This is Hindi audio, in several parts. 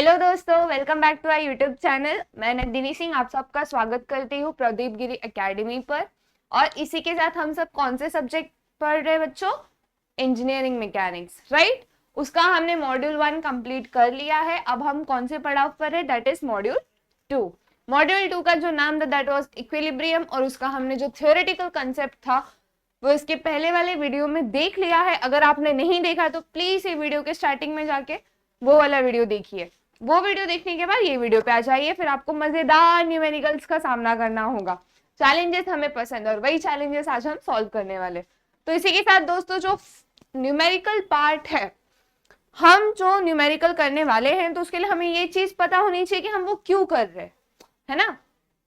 हेलो दोस्तों, welcome back to our YouTube channel. मैं नंदिनी सिंह आप सबका स्वागत करती हूँ प्रदीप गिरी एकेडमी पर। और इसी के साथ हम सब कौन से सब्जेक्ट पढ़ रहे हैं बच्चों? Engineering mechanics, right. उसका हमने मॉड्यूल 1 कंप्लीट कर लिया है। अब हम कौन से पड़ाव पर है? That is module 2। मॉड्यूल 2 का जो नाम था दैट वाज इक्विलिब्रियम, और उसका हमने जो थियोरेटिकल कंसेप्ट था वो इसके पहले वाले वीडियो में देख लिया है। अगर आपने नहीं देखा तो प्लीज ये वीडियो के स्टार्टिंग में जाके वो वाला वीडियो देखिए। वो वीडियो देखने के बाद ये वीडियो पे आ जाइए, फिर आपको मजेदार न्यूमेरिकल्स का सामना करना होगा। चैलेंजेस हमें पसंद है और वही चैलेंजेस आज हम सॉल्व करने वाले। तो इसी के साथ दोस्तों, जो न्यूमेरिकल पार्ट है, हम जो न्यूमेरिकल करने वाले हैं तो उसके लिए हमें ये चीज पता होनी चाहिए कि हम वो क्यों कर रहे हैं, है ना।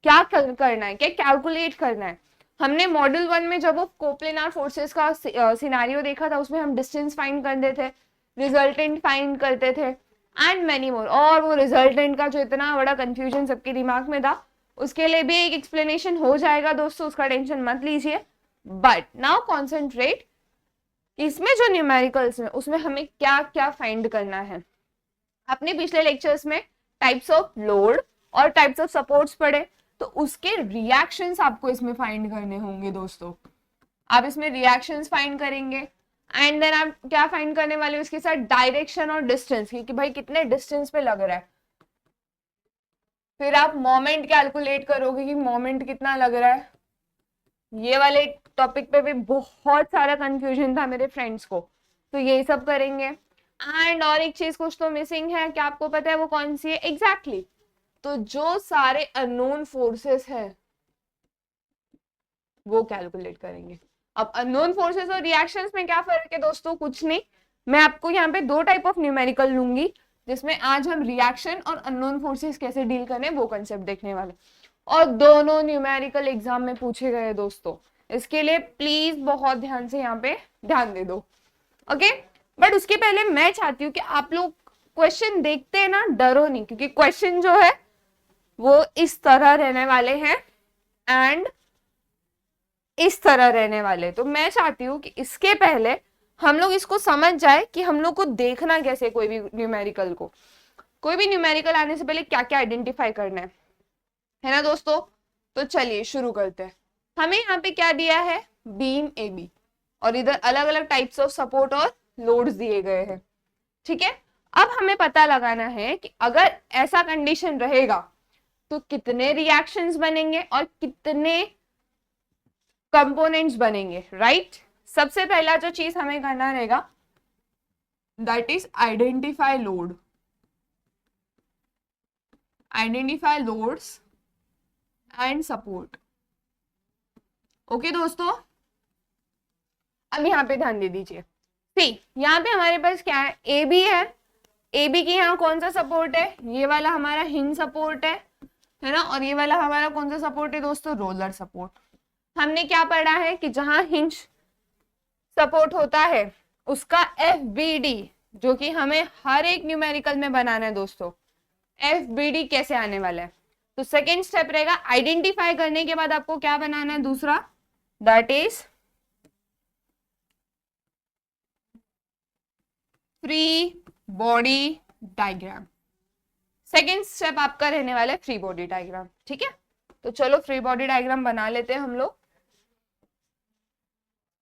क्या करना है, क्या कैलकुलेट करना है। हमने मॉड्यूल 1 में जब वो कोप्लेनार फोर्सेस का सिनारियो देखा था, उसमें हम डिस्टेंस फाइंड करते थे, रिजल्टेंट फाइंड करते थे एंड मेनी मोर। और वो रिजल्टेंट का जो इतना बड़ा कंफ्यूजन सबके दिमाग में था, उसके लिए भी एक एक्सप्लेनेशन हो जाएगा दोस्तों, उसका टेंशन मत लीजिए। बट नाउ कॉन्सेंट्रेट, इसमें जो न्यूमेरिकल्स में उसमें हमें क्या क्या फाइंड करना है। अपने पिछले लेक्चर्स में टाइप्स ऑफ लोड और टाइप्स ऑफ सपोर्ट्स पढ़े, तो उसके रिएक्शंस आपको इसमें फाइंड करने होंगे दोस्तों। आप इसमें रिएक्शंस फाइंड करेंगे एंड देन आप क्या फाइंड करने वाले हो इसके साथ? डायरेक्शन और डिस्टेंस, कि भाई कितने डिस्टेंस पे लग रहा है। फिर आप मोमेंट कैलकुलेट करोगे कि मोमेंट कितना लग रहा है। ये वाले टॉपिक पे भी बहुत सारा कंफ्यूजन था मेरे फ्रेंड्स को, तो ये सब करेंगे। एंड और एक चीज कुछ तो मिसिंग है, क्या आपको पता है वो कौन सी है? एग्जैक्टली तो जो सारे अननोन फोर्सेस हैं वो कैलकुलेट करेंगे। अब अननोन फोर्सेस और रिएक्शंस में क्या फर्क है दोस्तों? कुछ नहीं। मैं आपको यहाँ पे दो टाइप ऑफ न्यूमेरिकल लूंगी, जिसमें आज हम रिएक्शन और अननोन फोर्सेस कैसे डील करने वो कंसेप्ट देखने वाले। और दोनों न्यूमेरिकल एग्जाम में पूछे गए दोस्तों, इसके लिए प्लीज बहुत ध्यान से यहाँ पे ध्यान दे दो, ओके। बट उसके पहले मैं चाहती हूँ कि आप लोग क्वेश्चन देखते हैं ना, डरो नहीं, क्योंकि क्वेश्चन जो है वो इस तरह रहने वाले हैं एंड इस तरह रहने वाले। तो मैं चाहती हूँ कि इसके पहले हम लोग इसको समझ जाए कि हम लोग को देखना कैसे, कोई भी न्यूमेरिकल को, कोई भी न्यूमेरिकल आने से पहले क्या क्या आइडेंटिफाई करना है ना दोस्तों। तो चलिए शुरू करते हैं। हमें यहाँ पे क्या दिया है? बीम ए बी, और इधर अलग अलग टाइप्स ऑफ सपोर्ट और लोड्स दिए गए हैं, ठीक है। अब हमें पता लगाना है कि अगर ऐसा कंडीशन रहेगा तो कितने रिएक्शंस बनेंगे और कितने कंपोनेंट्स बनेंगे, राइट। सबसे पहला जो चीज हमें करना रहेगा that is identify load, identify loads and support. Okay दोस्तों, अब यहाँ पे ध्यान दे दीजिए। सी, यहाँ पे हमारे पास क्या है? ए बी है। ए बी की यहाँ कौन सा सपोर्ट है? ये वाला हमारा हिंज सपोर्ट है ना। और ये वाला हमारा कौन सा सपोर्ट है दोस्तों? Roller support. हमने क्या पढ़ा है कि जहां हिंज सपोर्ट होता है उसका एफ बी डी, जो कि हमें हर एक न्यूमेरिकल में बनाना है दोस्तों, एफ बी डी कैसे आने वाला है। तो सेकेंड स्टेप रहेगा आइडेंटिफाई करने के बाद आपको क्या बनाना है? दूसरा, that is free body diagram. Second step आपका रहने वाला है फ्री बॉडी डायग्राम, ठीक है। तो चलो फ्री बॉडी डायग्राम बना लेते हैं हम लोग।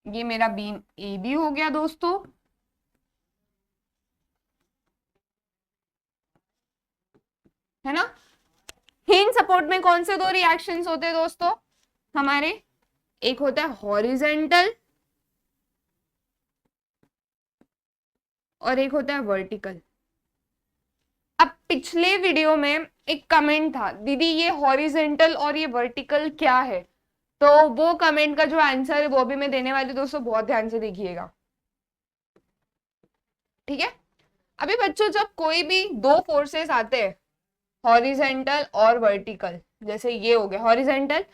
ये मेरा बीम ए बी हो गया दोस्तों, है ना। हिंज सपोर्ट में कौन से दो रिएक्शंस होते हैं दोस्तों हमारे? एक होता है हॉरिजेंटल और एक होता है वर्टिकल। अब पिछले वीडियो में एक कमेंट था, दीदी ये हॉरिजेंटल और ये वर्टिकल क्या है? तो वो कमेंट का जो आंसर है वो भी मैं देने वाली दोस्तों, बहुत ध्यान से देखिएगा, ठीक है। अभी बच्चों, जब कोई भी दो फोर्सेस आते हैं, हॉरिजेंटल और वर्टिकल, जैसे ये हो गया हॉरिजेंटल,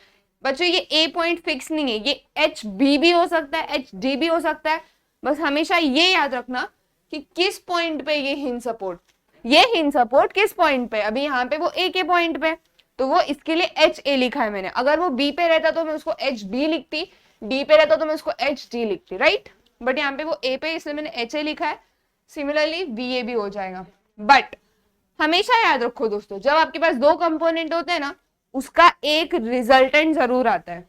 बच्चों ये ए पॉइंट फिक्स नहीं है, ये एच बी भी हो सकता है, एच डी भी हो सकता है। बस हमेशा ये याद रखना कि किस पॉइंट पे ये हिंज सपोर्ट, ये हिंज सपोर्ट किस पॉइंट पे। अभी यहाँ पे वो ए के पॉइंट पे, तो वो इसके लिए एच ए लिखा है मैंने। अगर वो बी पे रहता तो मैं उसको एच बी लिखती, डी पे रहता तो मैं उसको एच डी लिखती, राइट। बट यहाँ पे वो ए पे, इसलिए मैंने एच ए लिखा है। सिमिलरली बी ए भी हो जाएगा। बट हमेशा याद रखो दोस्तों, जब आपके पास दो कंपोनेंट होते हैं ना, उसका एक रिजल्टेंट जरूर आता है।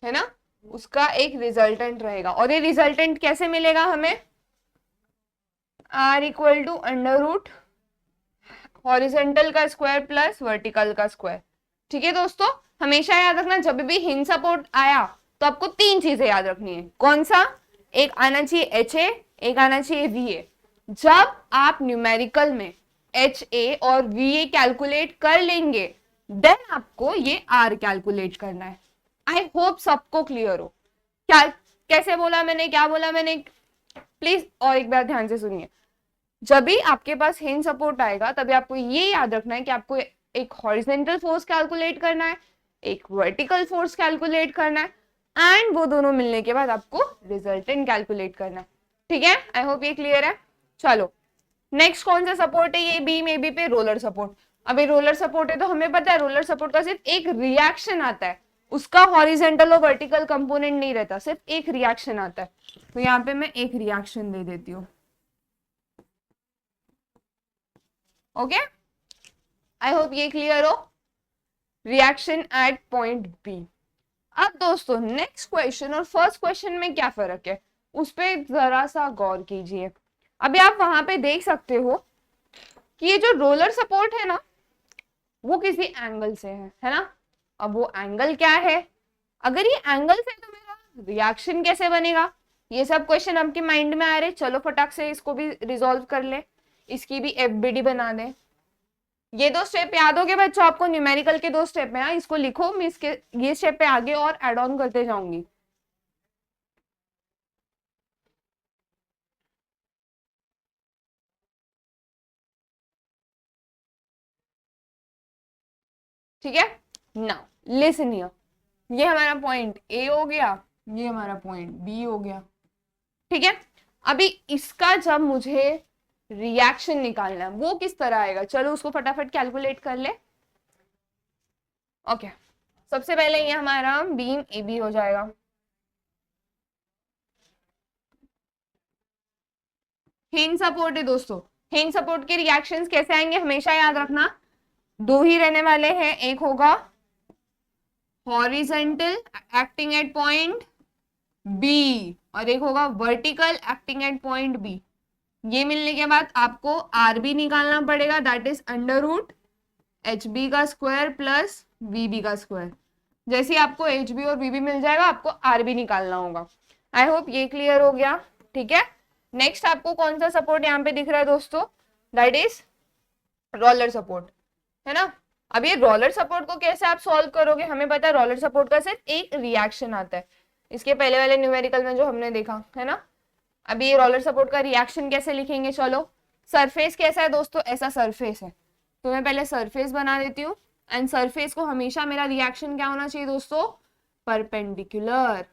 है ना, उसका एक रिजल्टेंट रहेगा, और ये रिजल्टेंट कैसे मिलेगा हमें? R equal to under root horizontal का स्क्वायर प्लस वर्टिकल का स्क्वायर। ठीक है दोस्तों, हमेशा याद रखना, जब भी हिंज सपोर्ट आया तो आपको तीन चीजें याद रखनी है। कौन सा? एक आना चाहिए एच ए, एक आना चाहिए वी ए। जब आप न्यूमेरिकल में एच ए और वी ए कैलकुलेट कर लेंगे, देन आपको ये आर कैलकुलेट करना है। आई होप सबको क्लियर हो। क्या कैसे बोला मैंने, क्या बोला मैंने, प्लीज और एक बार ध्यान से सुनिए। जब भी आपके पास हिंज सपोर्ट आएगा, तभी आपको ये याद रखना है कि आपको एक हॉरिजेंटल फोर्स कैलकुलेट करना है, एक वर्टिकल फोर्स कैलकुलेट करना है, एंड वो दोनों मिलने के बाद आपको रिजल्टेंट कैलकुलेट करना है। ठीक है, आई होप ये क्लियर है। चलो नेक्स्ट कौन सा सपोर्ट है? ये बीम एबी पे रोलर सपोर्ट। अभी रोलर सपोर्ट है तो हमें पता है रोलर सपोर्ट का सिर्फ एक रिएक्शन आता है, उसका हॉरिजेंटल और वर्टिकल कंपोनेंट नहीं रहता, सिर्फ एक रिएक्शन आता है। तो यहाँ पे मैं एक रिएक्शन दे देती हूँ। ओके, आई होप ये क्लियर हो। Reaction at point B. अब दोस्तों नेक्स्ट क्वेश्चन और फर्स्ट क्वेश्चन में क्या फर्क है, उस पर जरा सा गौर कीजिए। अभी आप वहां पे देख सकते हो कि ये जो रोलर सपोर्ट है ना, वो किसी एंगल से है ना। अब वो एंगल क्या है? अगर ये एंगल से तो मेरा रिएक्शन कैसे बनेगा? ये सब क्वेश्चन आपके माइंड में आ रहे, चलो फटाक से इसको भी रिजॉल्व कर ले, इसकी भी एफबीडी बना दे। ये दो स्टेप याद हो गए बच्चों आपको? न्यूमेरिकल के दो स्टेप है, इसको लिखो, मैं इसके ये स्टेप पे आगे और एड ऑन करते जाऊंगी। ठीक है, नाउ लिसन हियर, ये हमारा पॉइंट ए हो गया, ये हमारा पॉइंट बी हो गया। ठीक है, अभी इसका जब मुझे रिएक्शन निकालना है वो किस तरह आएगा, चलो उसको फटाफट कैलकुलेट कर ले। ओके, सबसे पहले ये हमारा बीम ए बी हो जाएगा। हिंज सपोर्ट है दोस्तों, हिंज सपोर्ट के रिएक्शंस कैसे आएंगे हमेशा याद रखना, दो ही रहने वाले हैं। एक होगा horizontal acting at point B और एक होगा vertical acting at point B. ये मिलने के बाद आपको आर बी निकालना पड़ेगा, that is under root H B का स्क्वायर प्लस वी बी का स्क्वायर। जैसे ही आपको एच बी और वी बी मिल जाएगा, आपको आर बी निकालना होगा। आई होप ये क्लियर हो गया। ठीक है, नेक्स्ट आपको कौन सा सपोर्ट यहाँ पे दिख रहा है दोस्तों? दैट इज रोलर सपोर्ट, है ना। अब ये रोलर सपोर्ट को कैसे आप सॉल्व करोगे? हमें पता है रोलर सपोर्ट का सिर्फ एक रिएक्शन आता है, इसके पहले वाले न्यूमेरिकल में जो हमने देखा है ना। अभी ये रोलर सपोर्ट का रिएक्शन कैसे लिखेंगे? चलो, सरफेस कैसा है दोस्तों? ऐसा सरफेस है, तो मैं पहले सरफेस बना देती हूँ, एंड सरफेस को हमेशा मेरा रिएक्शन क्या होना चाहिए दोस्तों? परपेंडिकुलर।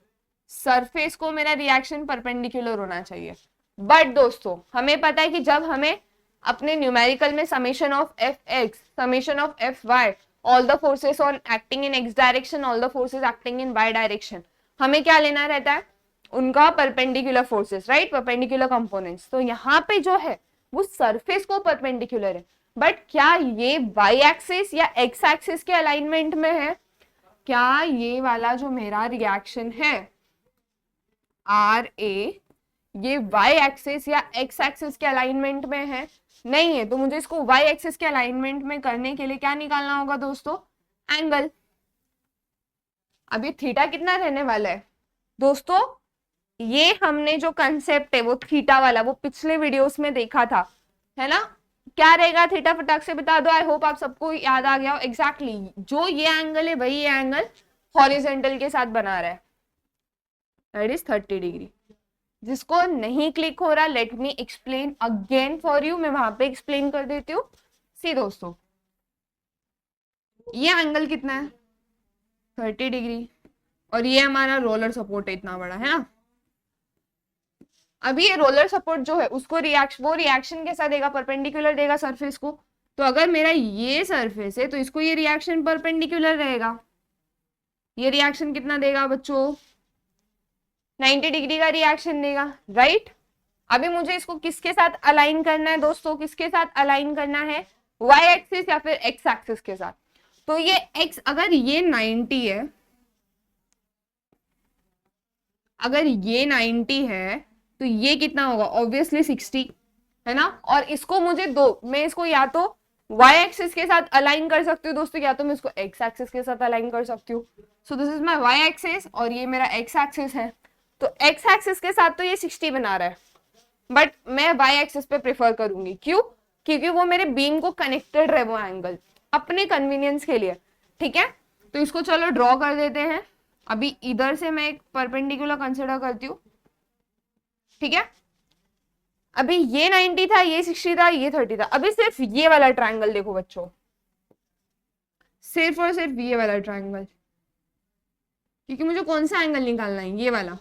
सरफेस को मेरा रिएक्शन परपेंडिकुलर होना चाहिए। बट दोस्तों हमें पता है कि जब हमें अपने न्यूमेरिकल में summation of F X, summation of F Y, all the forces on acting in X direction, all the forces acting in Y direction, हमें क्या लेना रहता है? उनका perpendicular forces, right, perpendicular components. तो यहाँ पे जो है वो सरफेस को परपेंडिकुलर है, बट क्या ये वाई एक्सिस या एक्स एक्सिस के अलाइनमेंट में है? क्या ये वाला जो मेरा रिएक्शन है आर ए, ये वाई एक्सिस या एक्स एक्सिस के अलाइनमेंट में है? नहीं है। तो मुझे इसको वाई एक्सिस के अलाइनमेंट में करने के लिए क्या निकालना होगा दोस्तों? एंगल। अब ये थीटा कितना रहने वाला है दोस्तों? ये हमने जो कंसेप्ट है वो थीटा वाला, वो पिछले वीडियोस में देखा था, है ना। क्या रहेगा थीटा? फटाक से बता दो। आई होप आप सबको याद आ गया हो। एग्जैक्टली जो ये एंगल है वही ये एंगल हॉरिजेंटल के साथ बना रहा है, दैट इज 30 डिग्री। जिसको नहीं क्लिक हो रहा, let me explain again for you, मैं वहां पे एक्सप्लेन कर देती हूँ। सी दोस्तों, ये एंगल कितना है? 30 डिग्री, और ये हमारा रोलर सपोर्ट है इतना बड़ा, है ना। अभी ये रोलर सपोर्ट जो है उसको वो रिएक्शन कैसा देगा? परपेंडिकुलर देगा सरफेस को। तो अगर मेरा ये सरफेस है तो इसको ये रिएक्शन परपेंडिकुलर रहेगा, ये रिएक्शन कितना देगा बच्चों, 90 डिग्री का रिएक्शन देगा, राइट। अभी मुझे इसको किसके साथ अलाइन करना है दोस्तों, किसके साथ अलाइन करना है, वाई एक्सिस या फिर एक्स एक्सिस के साथ। तो ये एक्स, अगर ये 90 है, अगर ये 90 है तो ये कितना होगा, ऑब्वियसली 60 है ना। और इसको मुझे दो, मैं इसको या तो y एक्सिस के साथ अलाइन कर सकती हूँ दोस्तों, या तो मैं इसको x एक्सिस के साथ अलाइन कर सकती हूँ। So this is my y axis और ये मेरा x एक्सिस है। तो x एक्सिस के साथ तो ये 60 बना रहा है, बट मैं y एक्सिस पे प्रेफर करूंगी, क्यों, क्योंकि वो मेरे बीम को कनेक्टेड रहे वो एंगल, अपने कन्वीनियंस के लिए, ठीक है। तो इसको चलो ड्रॉ कर देते हैं। अभी इधर से मैं एक परपेंडिकुलर कंसिडर करती हूँ, ठीक है। अभी ये 90 था, ये 60 था, ये 30 था। अभी सिर्फ ये वाला ट्रायंगल देखो बच्चों, सिर्फ और सिर्फ ये वाला ट्रायंगल, क्योंकि मुझे कौन सा एंगल निकालना है, ये वाला।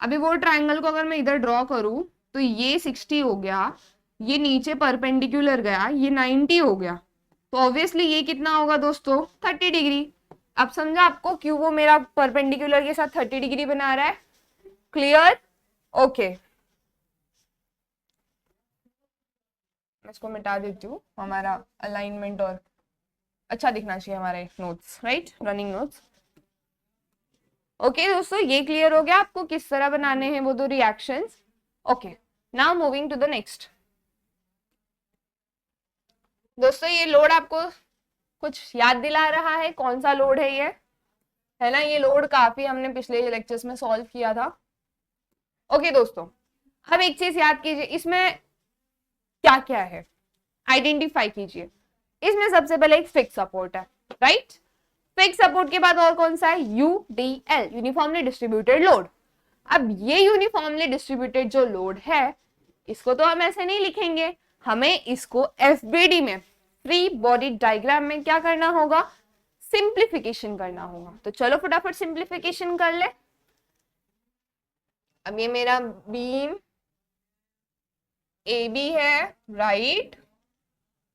अभी वो ट्रायंगल को अगर मैं इधर ड्रॉ करूं तो ये 60 हो गया, ये नीचे परपेंडिकुलर गया, ये 90 हो गया। तो ऑब्वियसली ये कितना होगा दोस्तों, 30 डिग्री। अब समझा आपको क्यों वो मेरा परपेंडिकुलर के साथ 30 डिग्री बना रहा है, क्लियर, ओके। मैं इसको मिटा देती हूँ, हमारा अलाइनमेंट और अच्छा दिखना चाहिए हमारे notes, right, running notes. Okay दोस्तों, ये क्लियर हो गया आपको किस तरह बनाने हैं वो दो reactions. Okay, now moving to the next. दोस्तों ये लोड आपको कुछ याद दिला रहा है, कौन सा लोड है ये, है ना। ये लोड काफी हमने पिछले लेक्चर्स में सॉल्व किया था। ओके दोस्तों, अब एक चीज याद कीजिए, इसमें क्या क्या है आइडेंटिफाई कीजिए। इसमें सबसे पहले एक फिक्स सपोर्ट है, राइट। फिक्स सपोर्ट के बाद और कौन सा है, यूडीएल, यूनिफॉर्मली डिस्ट्रीब्यूटेड लोड। अब ये यूनिफॉर्मली डिस्ट्रीब्यूटेड जो लोड है, इसको तो हम ऐसे नहीं लिखेंगे, हमें इसको एफबीडी में, फ्री बॉडी डायग्राम में क्या करना होगा, सिंप्लीफिकेशन करना होगा। तो चलो फटाफट सिंप्लीफिकेशन कर ले। अब ये मेरा बीम ए बी है, राइट।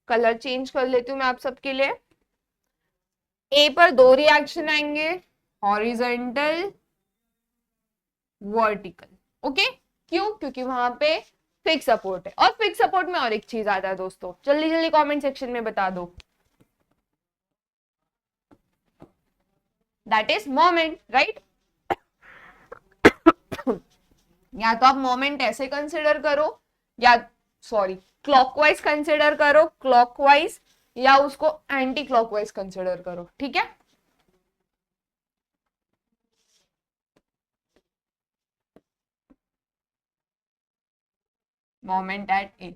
कलर चेंज कर लेती हूँ मैं आप सबके लिए। ए पर दो रिएक्शन आएंगे, हॉरिजॉन्टल, वर्टिकल, ओके। क्यों, क्योंकि वहां पे फिक्स सपोर्ट है। और फिक्स सपोर्ट में और एक चीज आता है दोस्तों, जल्दी जल्दी कमेंट सेक्शन में बता दो, दैट इज मोमेंट, राइट। या तो आप मोमेंट ऐसे कंसिडर करो, या सॉरी क्लॉकवाइज कंसिडर करो, क्लॉकवाइज, या उसको एंटी क्लॉकवाइज कंसिडर करो, ठीक है। मोमेंट एट ए,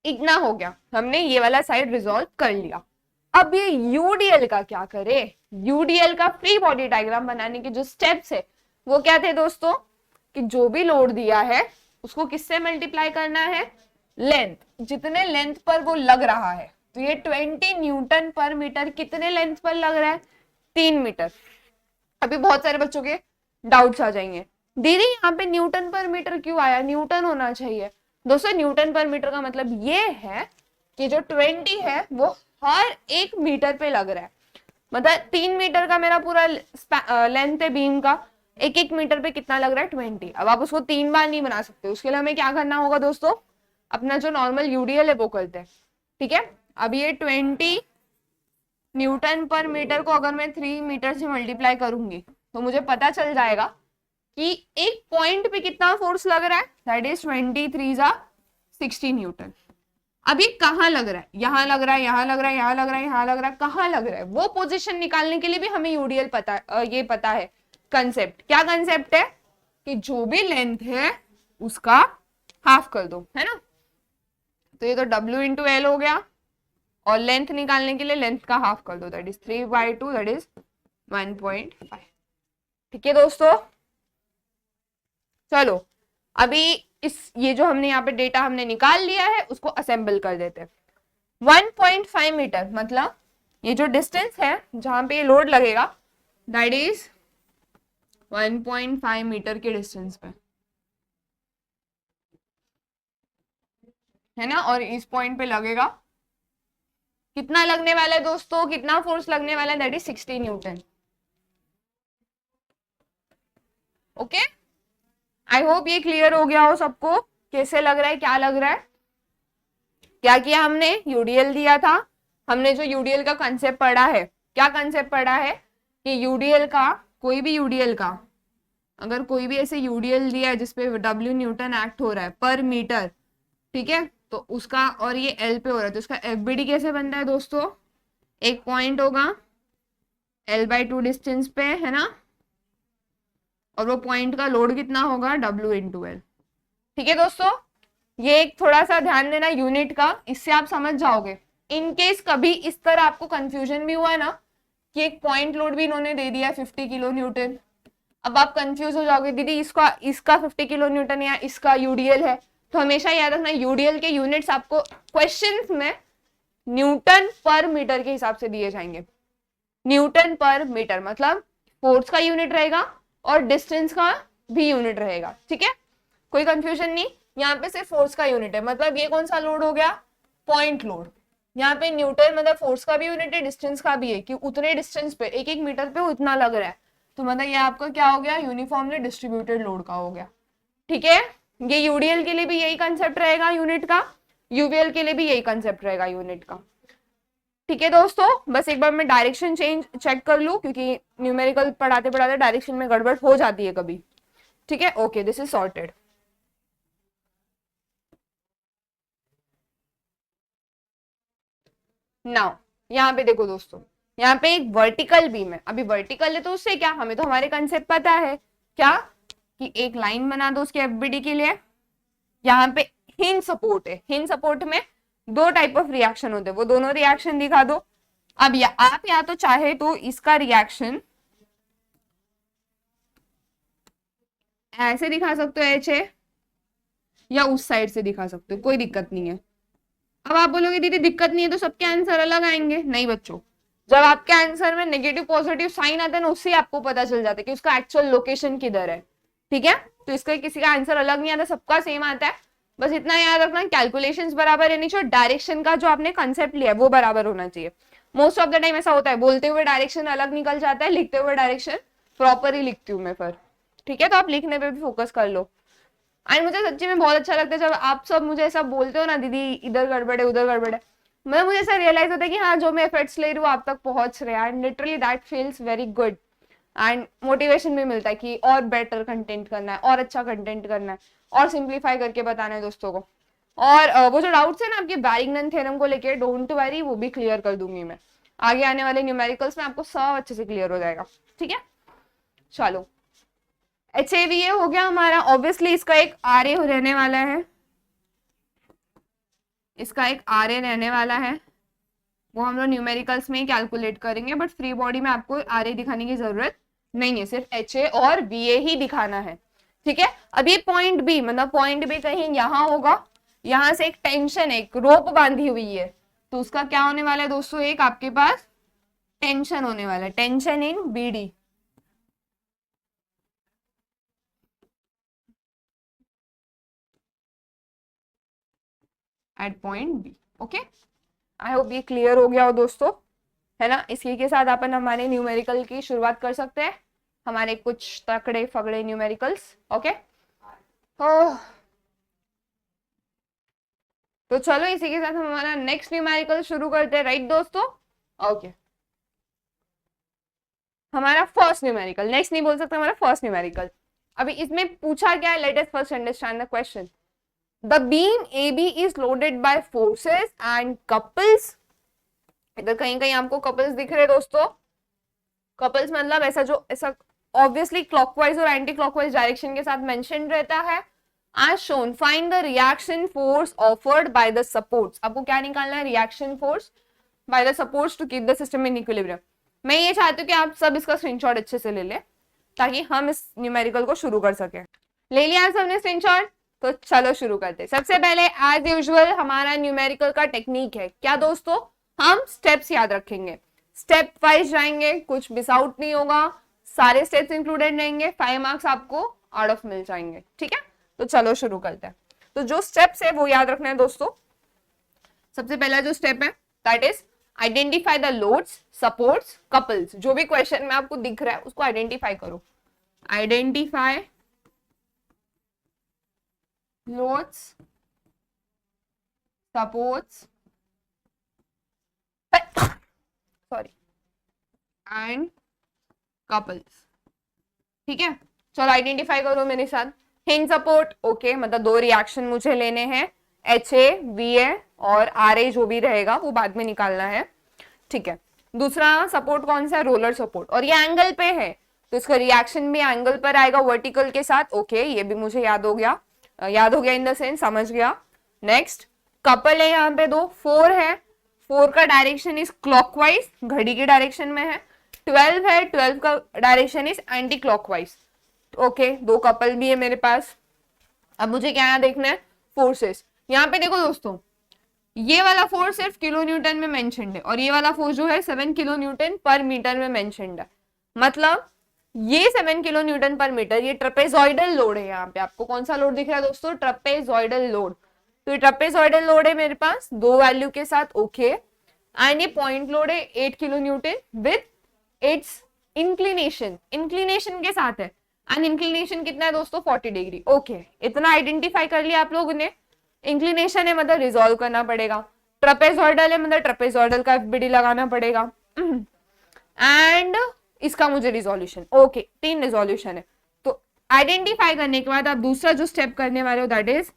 इतना हो गया, हमने ये वाला साइड रिजॉल्व कर लिया। अब ये यूडीएल का क्या करे, यूडीएल का फ्री बॉडी डायग्राम बनाने के जो स्टेप्स है वो क्या थे दोस्तों, कि जो भी लोड दिया है उसको किससे मल्टीप्लाई करना है, लेंथ, जितने लेंथ पर वो लग रहा है। तो ये 20 न्यूटन पर मीटर कितने लेंथ पर लग रहा है, 3 मीटर। अभी बहुत सारे बच्चों के डाउट्स आ जाएंगे, दीदी यहाँ पे न्यूटन पर मीटर क्यों आया, न्यूटन होना चाहिए। दोस्तों न्यूटन पर मीटर का मतलब ये है कि जो 20 है वो हर 1 मीटर पे लग रहा है। मतलब 3 मीटर का मेरा पूरा लेंथ है बीम का, 1 मीटर पे कितना लग रहा है, 20। अब आप उसको 3 बार नहीं बना सकते, उसके लिए हमें क्या करना होगा दोस्तों, अपना जो नॉर्मल यूडीएल है वो करते हैं, ठीक है। अब ये 20 न्यूटन पर मीटर को अगर मैं 3 मीटर से मल्टीप्लाई करूंगी तो मुझे पता चल जाएगा कि एक पॉइंट पे कितना फोर्स लग रहा है, दैट इज 23 जा 60 न्यूटन। अब ये कहाँ लग रहा है, यहाँ लग रहा है, यहाँ लग रहा है, यहाँ लग रहा है, यहाँ लग रहा है, कहाँ लग रहा है, वो पोजीशन निकालने के लिए भी हमें यूडीएल पता है। ये पता है कंसेप्ट, क्या कंसेप्ट है, कि जो भी लेंथ है उसका हाफ कर दो, है ना। तो ये तो W इंटू एल हो गया, और लेंथ निकालने के लिए लेंथ का हाफ कर दो, दैट इज 3/2, दैट इज 1.5। ठीक है दोस्तों, चलो अभी ये जो हमने यहाँ पे डेटा हमने निकाल लिया है उसको असेंबल कर देते हैं। 1.5 मीटर मतलब ये जो डिस्टेंस है जहां पे ये लोड लगेगा, दैट इज 1.5 मीटर के डिस्टेंस पे, है ना। और इस पॉइंट पे लगेगा, कितना लगने वाला है दोस्तों, कितना फोर्स लगने वाला है, that is 60 Newton. Okay, I hope ये क्लियर हो गया हो सबको, कैसे लग रहा है, क्या लग रहा है। क्या किया हमने, यूडीएल दिया था, हमने जो यूडीएल का कंसेप्ट पढ़ा है, क्या कंसेप्ट पढ़ा है कि यूडीएल का, कोई भी यूडीएल का, अगर कोई भी ऐसे यूडीएल दिया है जिसपे डब्ल्यू न्यूटन एक्ट हो रहा है पर मीटर, ठीक है, तो उसका, और ये एल पे हो रहा है, तो उसका एफबीडी कैसे बनता है दोस्तों, एक पॉइंट होगा L/2 डिस्टेंस पे, है ना, और वो पॉइंट का लोड कितना होगा, W/L। ठीक है दोस्तों, ये एक थोड़ा सा ध्यान देना यूनिट का, इससे आप समझ जाओगे। इन केस कभी इस तरह आपको कंफ्यूजन भी हुआ ना कि एक पॉइंट लोड भी इन्होंने दे दिया 50 किलो न्यूटन, अब आप कंफ्यूज हो जाओगे, दीदी इसका 50 किलो न्यूटन या इसका यूडीएल है, तो हमेशा याद रखना यूडीएल के यूनिट्स आपको क्वेश्चंस में न्यूटन पर मीटर के हिसाब से दिए जाएंगे। न्यूटन पर मीटर मतलब फोर्स का यूनिट रहेगा और डिस्टेंस का भी यूनिट रहेगा, ठीक है, कोई कंफ्यूजन नहीं। यहाँ पे सिर्फ फोर्स का यूनिट है, मतलब ये कौन सा लोड हो गया, पॉइंट लोड। यहाँ पे न्यूटन मतलब फोर्स का भी यूनिट है, डिस्टेंस का भी है, कि उतने डिस्टेंस पे 1-1 मीटर पे उतना लग रहा है, तो मतलब ये आपका क्या हो गया, यूनिफॉर्मली डिस्ट्रीब्यूटेड लोड का हो गया। ठीक है, ये यूडीएल के लिए भी यही कंसेप्ट रहेगा यूनिट का, यूवीएल के लिए भी यही कंसेप्ट रहेगा यूनिट का। ठीक है दोस्तों, बस एक बार मैं डायरेक्शन चेंज चेक कर लूं, क्योंकि न्यूमेरिकल पढ़ाते पढ़ाते डायरेक्शन में गड़बड़ हो जाती है कभी। ठीक है, okay, this is sorted. Now यहाँ पे देखो दोस्तों, यहाँ पे एक वर्टिकल बीम है, अभी वर्टिकल है तो उससे क्या, हमें तो हमारे कंसेप्ट पता है क्या, कि एक लाइन बना दो उसके एफबीडी के लिए। यहाँ पे हिंज सपोर्ट है, हिंज सपोर्ट में 2 टाइप ऑफ रिएक्शन होते हैं, वो दोनों रिएक्शन दिखा दो। अब आप या तो चाहे तो इसका रिएक्शन ऐसे दिखा सकते हो एच ए, या उस साइड से दिखा सकते हो, कोई दिक्कत नहीं है। अब आप बोलोगे दीदी दिक्कत नहीं है तो सबके आंसर अलग आएंगे, नहीं बच्चों, जब आपके आंसर में नेगेटिव पॉजिटिव साइन आता है ना, उससे आपको पता चल जाता है कि उसका एक्चुअल लोकेशन किधर है। ठीक है, तो इसका किसी का आंसर अलग नहीं आता, सबका सेम आता है। बस इतना याद रखना, कैलकुलेशंस बराबर रहनी चाहिए, डायरेक्शन का जो आपने कंसेप्ट लिया है वो बराबर होना चाहिए। मोस्ट ऑफ द टाइम ऐसा होता है, बोलते हुए डायरेक्शन अलग निकल जाता है, लिखते हुए डायरेक्शन प्रॉपर ही लिखती हूँ मैं फिर। ठीक है, तो आप लिखने पे भी फोकस कर लो। एंड मुझे सच्ची में बहुत अच्छा लगता है जब आप सब मुझे ऐसा बोलते हो ना, दीदी इधर गड़बड़ है उधर गड़बड़ है, मुझे ऐसा रियलाइज होता है कि हाँ, जो मैं एफर्ट्स ले रही हूँ आप तक पहुंच रहे हैं, and literally that feels very good, and motivation भी मिलता है कि और बेटर कंटेंट करना है, और अच्छा कंटेंट करना है, और सिंप्लीफाई करके बताना है दोस्तों को। और वो जो डाउट्स है ना आपके बैरिंगटन थ्योरम को लेके, डोंट वरी, वो भी क्लियर कर दूंगी मैं आगे आने वाले न्यूमेरिकल्स में, आपको सब अच्छे से क्लियर हो जाएगा। ठीक है, चलो, HAVA हो गया हमारा, ऑब्वियसली इसका एक RA रहने वाला है, इसका एक RA रहने वाला है, वो हम लोग न्यूमेरिकल्स में ही कैलकुलेट करेंगे, बट फ्री बॉडी में आपको RA दिखाने की जरूरत नहीं है, सिर्फ HA और VA ही दिखाना है। ठीक है, अब ये पॉइंट बी, मतलब पॉइंट बी कहीं यहाँ होगा, यहाँ से एक टेंशन, एक रोप बांधी हुई है, तो उसका क्या होने वाला है दोस्तों, एक आपके पास टेंशन होने वाला है, tension in BD। At point B. Okay, I hope ये क्लियर हो गया हो दोस्तों, है ना। इसी के साथ अपन हमारे न्यूमेरिकल की शुरुआत कर सकते हैं, हमारे कुछ तकड़े फगड़े न्यूमेरिकल्स। ओके, तो चलो इसी के साथ हम हमारा नेक्स्ट न्यूमेरिकल शुरू करते हैं, राइट दोस्तों। ओके, हमारा फर्स्ट न्यूमेरिकल, नेक्स्ट नहीं बोल सकते, हमारा फर्स्ट न्यूमेरिकल। अभी इसमें पूछा क्या है, let us first understand the question. The beam AB is loaded by forces and couples। इधर कहीं कहीं आपको couples दिख रहे हैं दोस्तों, couples मतलब ऐसा जो ऐसा obviously clockwise और anti clockwise direction के साथ mentioned रहता है। As shown, find the reaction force offered by the supports। आपको क्या निकालना है, reaction force by the supports to keep the system in equilibrium। मैं ये चाहती हूँ कि आप सब इसका स्क्रीनशॉट अच्छे से ले लें, ताकि हम इस न्यूमेरिकल को शुरू कर सके। ले लिया सबने स्क्रीनशॉट, तो चलो शुरू करते हैं। सबसे पहले एज यूजुअल हमारा न्यूमेरिकल का टेक्निक है क्या दोस्तों, हम स्टेप्स याद रखेंगे, स्टेप वाइज जाएंगे, कुछ मिस आउट नहीं होगा, सारे स्टेप्स इंक्लूडेड रहेंगे, 5 मार्क्स आपको आउट ऑफ मिल जाएंगे। ठीक है, तो चलो शुरू करते हैं। तो जो स्टेप्स है वो याद रखना है दोस्तों। सबसे पहला जो स्टेप है that is identify the loads, supports, couples. जो भी क्वेश्चन में आपको दिख रहा है उसको आइडेंटिफाई करो, identify loads supports sorry and couples. ठीक है, चलो आइडेंटिफाई करो मेरे साथ। हिंज सपोर्ट, ओके, मतलब दो रिएक्शन मुझे लेने हैं, HA, VA और RA जो भी रहेगा वो बाद में निकालना है। ठीक है, दूसरा सपोर्ट कौन सा है, रोलर सपोर्ट, और ये एंगल पे है तो इसका रिएक्शन भी एंगल पर आएगा वर्टिकल के साथ। ओके, ये भी मुझे याद हो गया, इन द सेंस समझ गया। नेक्स्ट कपल है, यहाँ पे दो, 4 है, 4 का डायरेक्शन इज क्लॉकवाइज, घड़ी के डायरेक्शन में है। 12 है, 12 का direction is anti clockwise. Okay, दो कपल भी है मेरे पास। अब मुझे क्या यहाँ देखना है, फोर्सेस। यहाँ पे देखो दोस्तों, ये वाला फोर्स सिर्फ किलो न्यूटन में मेंशन्ड है और ये वाला फोर्स जो है 7 किलो न्यूटन पर मीटर में मेंशन्ड है। मतलब ये 7 किलो न्यूटन पर मीटर, ये ट्रेपेजॉइडल लोड है। यहाँ पे आपको कौन सा लोड दिख रहा है दोस्तों, ट्रेपेजॉइडल लोड। तो ये ट्रेपेजॉइडल लोड है मेरे पास दो वैल्यू के साथ। ओके, एंड ये पॉइंट लोड है 8 kilo Newton with its inclination, inclination के साथ है। एंड इंक्लिनेशन कितना है दोस्तों, 40 डिग्री। ओके, इतना आइडेंटिफाई कर लिया आप लोगों ने। इंक्लिनेशन है मतलब रिजॉल्व करना पड़ेगा, ट्रेपेजॉइडल है मतलब ट्रेपेजॉइडल का FBD लगाना पड़ेगा, एंड इसका मुझे रिजोल्यूशन। ओके, 3 रिजोल्यूशन है। तो आइडेंटिफाई करने के बाद आप दूसरा जो स्टेप करने वाले हो that is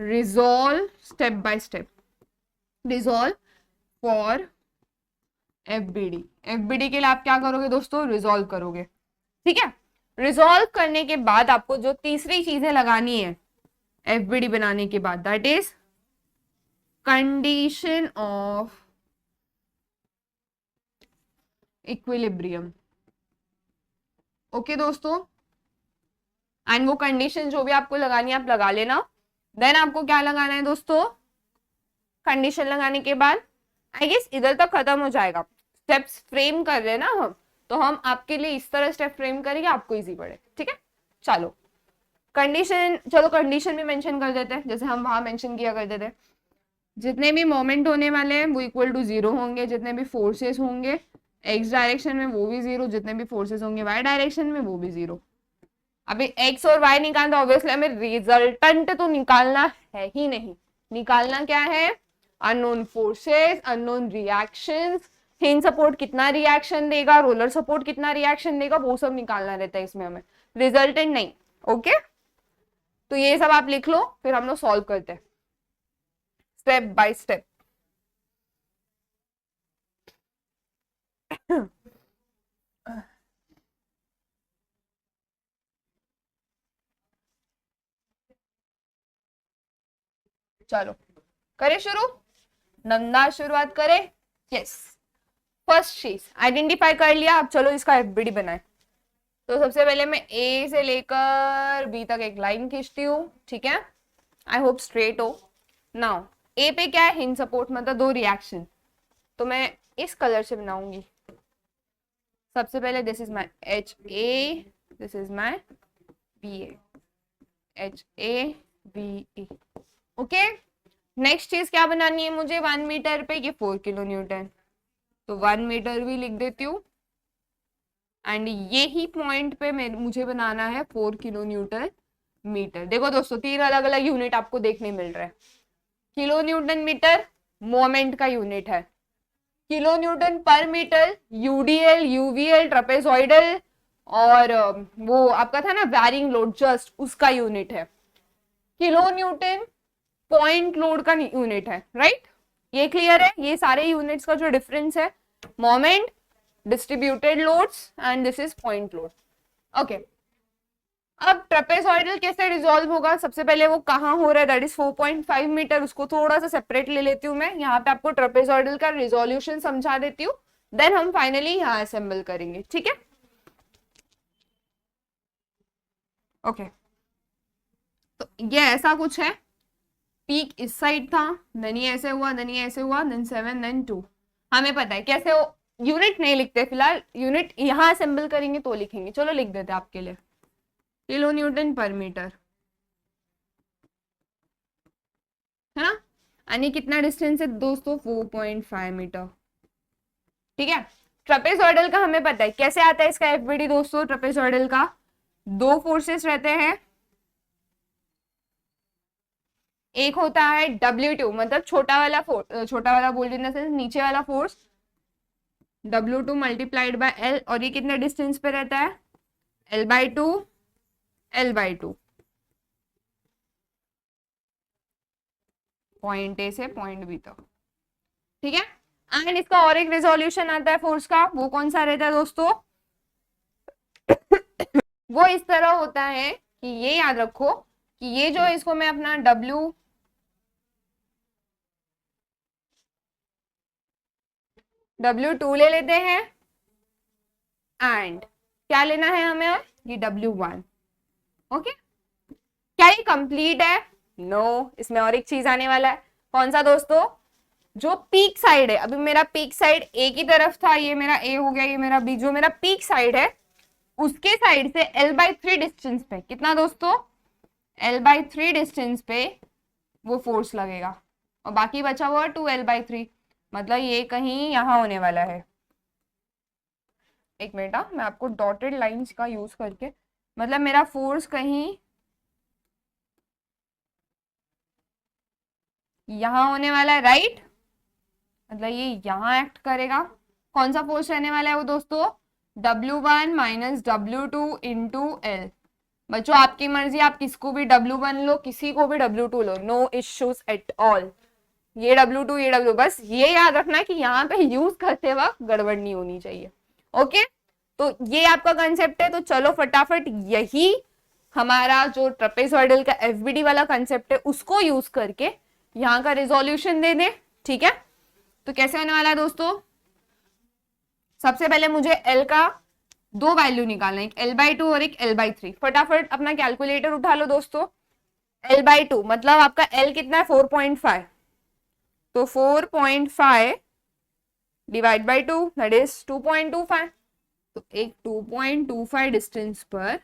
resolve step by step, resolve for FBD। FBD के लिए आप क्या करोगे दोस्तों, रिजोल्व करोगे। ठीक है, रिजोल्व करने के बाद आपको जो तीसरी चीजें लगानी है FBD बनाने के बाद that is condition of equilibrium. Okay दोस्तों, एंड वो कंडीशन जो भी आपको लगानी है आप लगा लेना। देन आपको क्या लगाना है दोस्तों, कंडीशन लगाने के बाद आई गेस इधर तक खत्म हो जाएगा। स्टेप्स फ्रेम कर रहे हैं ना हम, तो हम आपके लिए इस तरह स्टेप फ्रेम करेंगे, आपको इजी पड़े। ठीक है, चलो कंडीशन, चलो कंडीशन भी मेंशन कर देते हैं जैसे हम वहां मेंशन किया करते थे। जितने भी मोमेंट होने वाले हैं वो इक्वल टू 0 होंगे, जितने भी फोर्सेस होंगे x डायरेक्शन में वो भी 0, जितने भी फोर्सेस होंगे y डायरेक्शन में वो भी 0। अभी x और y निकालना, ऑब्वियसली हमें रिजल्टेंट तो निकालना है ही नहीं। निकालना क्या है, unknown forces, unknown reactions, hinge support कितना रिएक्शन देगा, रोलर सपोर्ट कितना रिएक्शन देगा, वो सब निकालना रहता है इसमें हमें, रिजल्टेंट नहीं। ओके, तो ये सब आप लिख लो, फिर हम लोग सॉल्व करते हैं स्टेप बाय स्टेप। चलो करें शुरू, नंदा शुरुआत करें। यस, फर्स्ट चीज आइडेंटिफाई कर लिया, अब चलो इसका FBD बनाए। तो सबसे पहले मैं A से लेकर B तक एक लाइन खींचती हूँ। ठीक है, आई होप स्ट्रेट हो। नाउ A पे क्या है, हिंज सपोर्ट, मतलब दो रिएक्शन, तो मैं इस कलर से बनाऊंगी। सबसे पहले this is my HA, this is my BA, HABE। Okay, next चीज क्या बनानी है मुझे, 1 मीटर पे ये 4 किलो न्यूटन, तो 1 मीटर भी लिख देती हूँ। एंड ये ही पॉइंट पे मुझे बनाना है 4 किलो न्यूटन मीटर। देखो दोस्तों, 3 अलग अलग यूनिट आपको देखने मिल रहे हैं। किलो न्यूटन मीटर मोमेंट का यूनिट है, किलो न्यूटन पर मीटर UDL, UVL, ट्रेपेजॉइडल और वो आपका था ना वैरिंग लोड जस्ट, उसका यूनिट है। किलो न्यूटन पॉइंट लोड का यूनिट है, राइट? ये क्लियर है? ये सारे यूनिट्स का जो डिफरेंस है, moment, distributed loads and this is point load. Okay, अब ट्रेपेजॉइडल कैसे रिजॉल्व होगा, सबसे पहले वो कहाँ हो रहा है, दैट इज 4.5 मीटर, उसको थोड़ा सा सेपरेट ले लेती हूँ मैं। यहाँ पे आपको ट्रेपेजॉइडल का रिजोल्यूशन समझा देती हूँ, देन हम फाइनली यहाँ असेंबल करेंगे। ठीक है, ओके, तो ये ऐसा कुछ है, पीक इस साइड था, देन ये ऐसे हुआ, देन ये ऐसे हुआ, देन 7, देन 2। हमें पता है कैसे हो, यूनिट नहीं लिखते फिलहाल, यूनिट यहाँ असेंबल करेंगे तो लिखेंगे। चलो लिख देते हैं आपके लिए, किलो न्यूटन पर मीटर, है ना? यानी कितना डिस्टेंस है दोस्तों, 4.5 मीटर। ठीक है, ट्रेपेजॉइडल का हमें पता है कैसे आता है इसका FBD दोस्तों। ट्रेपेजॉइडल का दो फोर्सेस रहते हैं, एक होता है W2 मतलब छोटा वाला फोर्स, छोटा वाला बोल इन द सेंस नीचे वाला force, W2 multiplied by L, और ये कितने डिस्टेंस पे रहता है, L/2, L/2, पॉइंट ए से पॉइंट बी तक, ठीक है। एंड इसका और एक रिजोल्यूशन आता है फोर्स का, वो कौन सा रहता है दोस्तों, वो इस तरह होता है कि ये याद रखो कि ये जो है इसको मैं अपना W2 ले लेते हैं, एंड क्या लेना है हमें, ये W1, ओके। क्या ये कंप्लीट है, नो इसमें और एक चीज आने वाला है, कौन सा दोस्तों, जो पीक साइड है, अभी मेरा पीक साइड ए की तरफ था, ये मेरा ए हो गया, ये मेरा बी, जो मेरा पीक साइड है उसके साइड से L/3 डिस्टेंस पे कितना दोस्तों, L/3 डिस्टेंस पे वो फोर्स लगेगा, और बाकी बचा हुआ 2L/3, मतलब ये कहीं यहां होने वाला है। एक मिनट, मैं आपको डॉटेड लाइंस का यूज करके, मतलब मेरा फोर्स कहीं यहां होने वाला है, राइट, मतलब ये यहां एक्ट करेगा। कौन सा फोर्स रहने वाला है वो दोस्तों, W1 minus W2 into L. बच्चों आपकी मर्जी, आप किसको भी W1 लो, किसी को भी W2 लो, नो इश्यूज एट ऑल। ये W2 ये W, बस ये याद रखना कि यहाँ पे यूज करते वक्त गड़बड़ नहीं होनी चाहिए, ओके। तो ये आपका कंसेप्ट है, तो चलो फटाफट यही हमारा जो ट्रेपेजॉइडल का एफबीडी वाला कंसेप्ट है उसको यूज करके यहाँ का रिजोल्यूशन दे दें, ठीक है। तो कैसे होने वाला है दोस्तों, सबसे पहले मुझे एल का दो वैल्यू निकालना है, एक L/2 और एक L/3। फटाफट अपना कैलकुलेटर उठा लो दोस्तों। L/2 मतलब आपका L कितना है 4.5, तो 4.5 डिवाइड बाई 2 दैट इज 2.25। तो एक 2.25 डिस्टेंस पर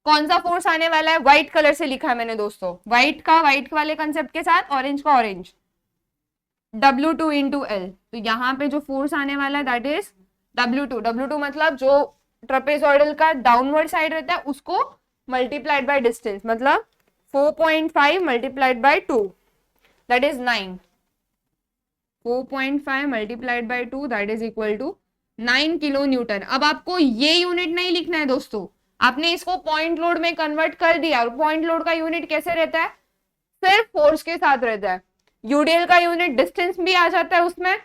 कौन सा फोर्स आने वाला है, व्हाइट कलर से लिखा है मैंने दोस्तों, व्हाइट का व्हाइट वाले कंसेप्ट के साथ, ऑरेंज का ऑरेंज, W2 इंटू एल। तो यहाँ पे जो फोर्स आने वाला है दैट इज W2 मतलब जो ट्रेपेजॉइडल का डाउनवर्ड साइड रहता है उसको मल्टीप्लाइड बाय डिस्टेंस, मतलब 4.5 multiplied by 2 that is 9, 4.5 multiplied by 2 that is equal to 9 kilo newton. अब आपको ये यूनिट नहीं लिखना है दोस्तों, आपने इसको पॉइंट लोड में कन्वर्ट कर दिया, और पॉइंट लोड का यूनिट कैसे रहता है, सिर्फ फोर्स के साथ रहता है। यूडीएल का यूनिट डिस्टेंस भी आ जाता है उसमें,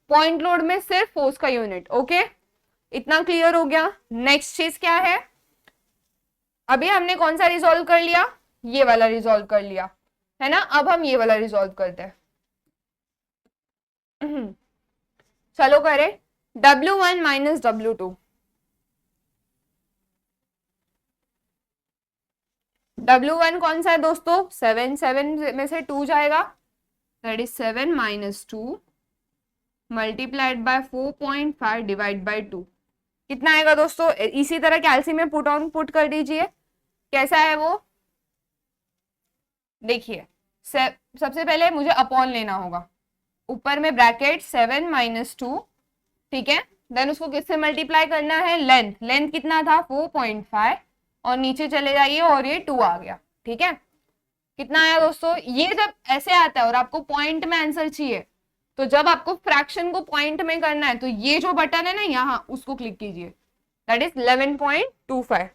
पॉइंट लोड में सिर्फ फोर्स का यूनिट, ओके। इतना क्लियर हो गया। नेक्स्ट चीज क्या है, अभी हमने कौन सा रिजोल्व कर लिया, ये वाला रिजोल्व कर लिया है ना, अब हम ये वाला रिजोल्व करते हैं। चलो करें, W1 माइनस W2, W1 कौन सा है दोस्तों, 7, 7 में से 2 जाएगा, that is 7 minus 2 multiplied by 4.5 divide by 2, कितना आएगा दोस्तों, इसी तरह कैल्सी में पुट ऑन पुट कर दीजिए। कैसा है वो, देखिए सबसे पहले मुझे अपॉन लेना होगा, ऊपर में ब्रैकेट 7 माइनस 2, ठीक है, देन उसको किससे मल्टीप्लाई करना है, लेंथ, लेंथ कितना था 4.5, और नीचे चले जाइए और ये 2 आ गया, ठीक है। कितना आया दोस्तों, ये जब ऐसे आता है और आपको पॉइंट में आंसर चाहिए, तो जब आपको फ्रैक्शन को पॉइंट में करना है तो ये जो बटन है ना यहाँ उसको क्लिक कीजिए, दैट इज 11.25,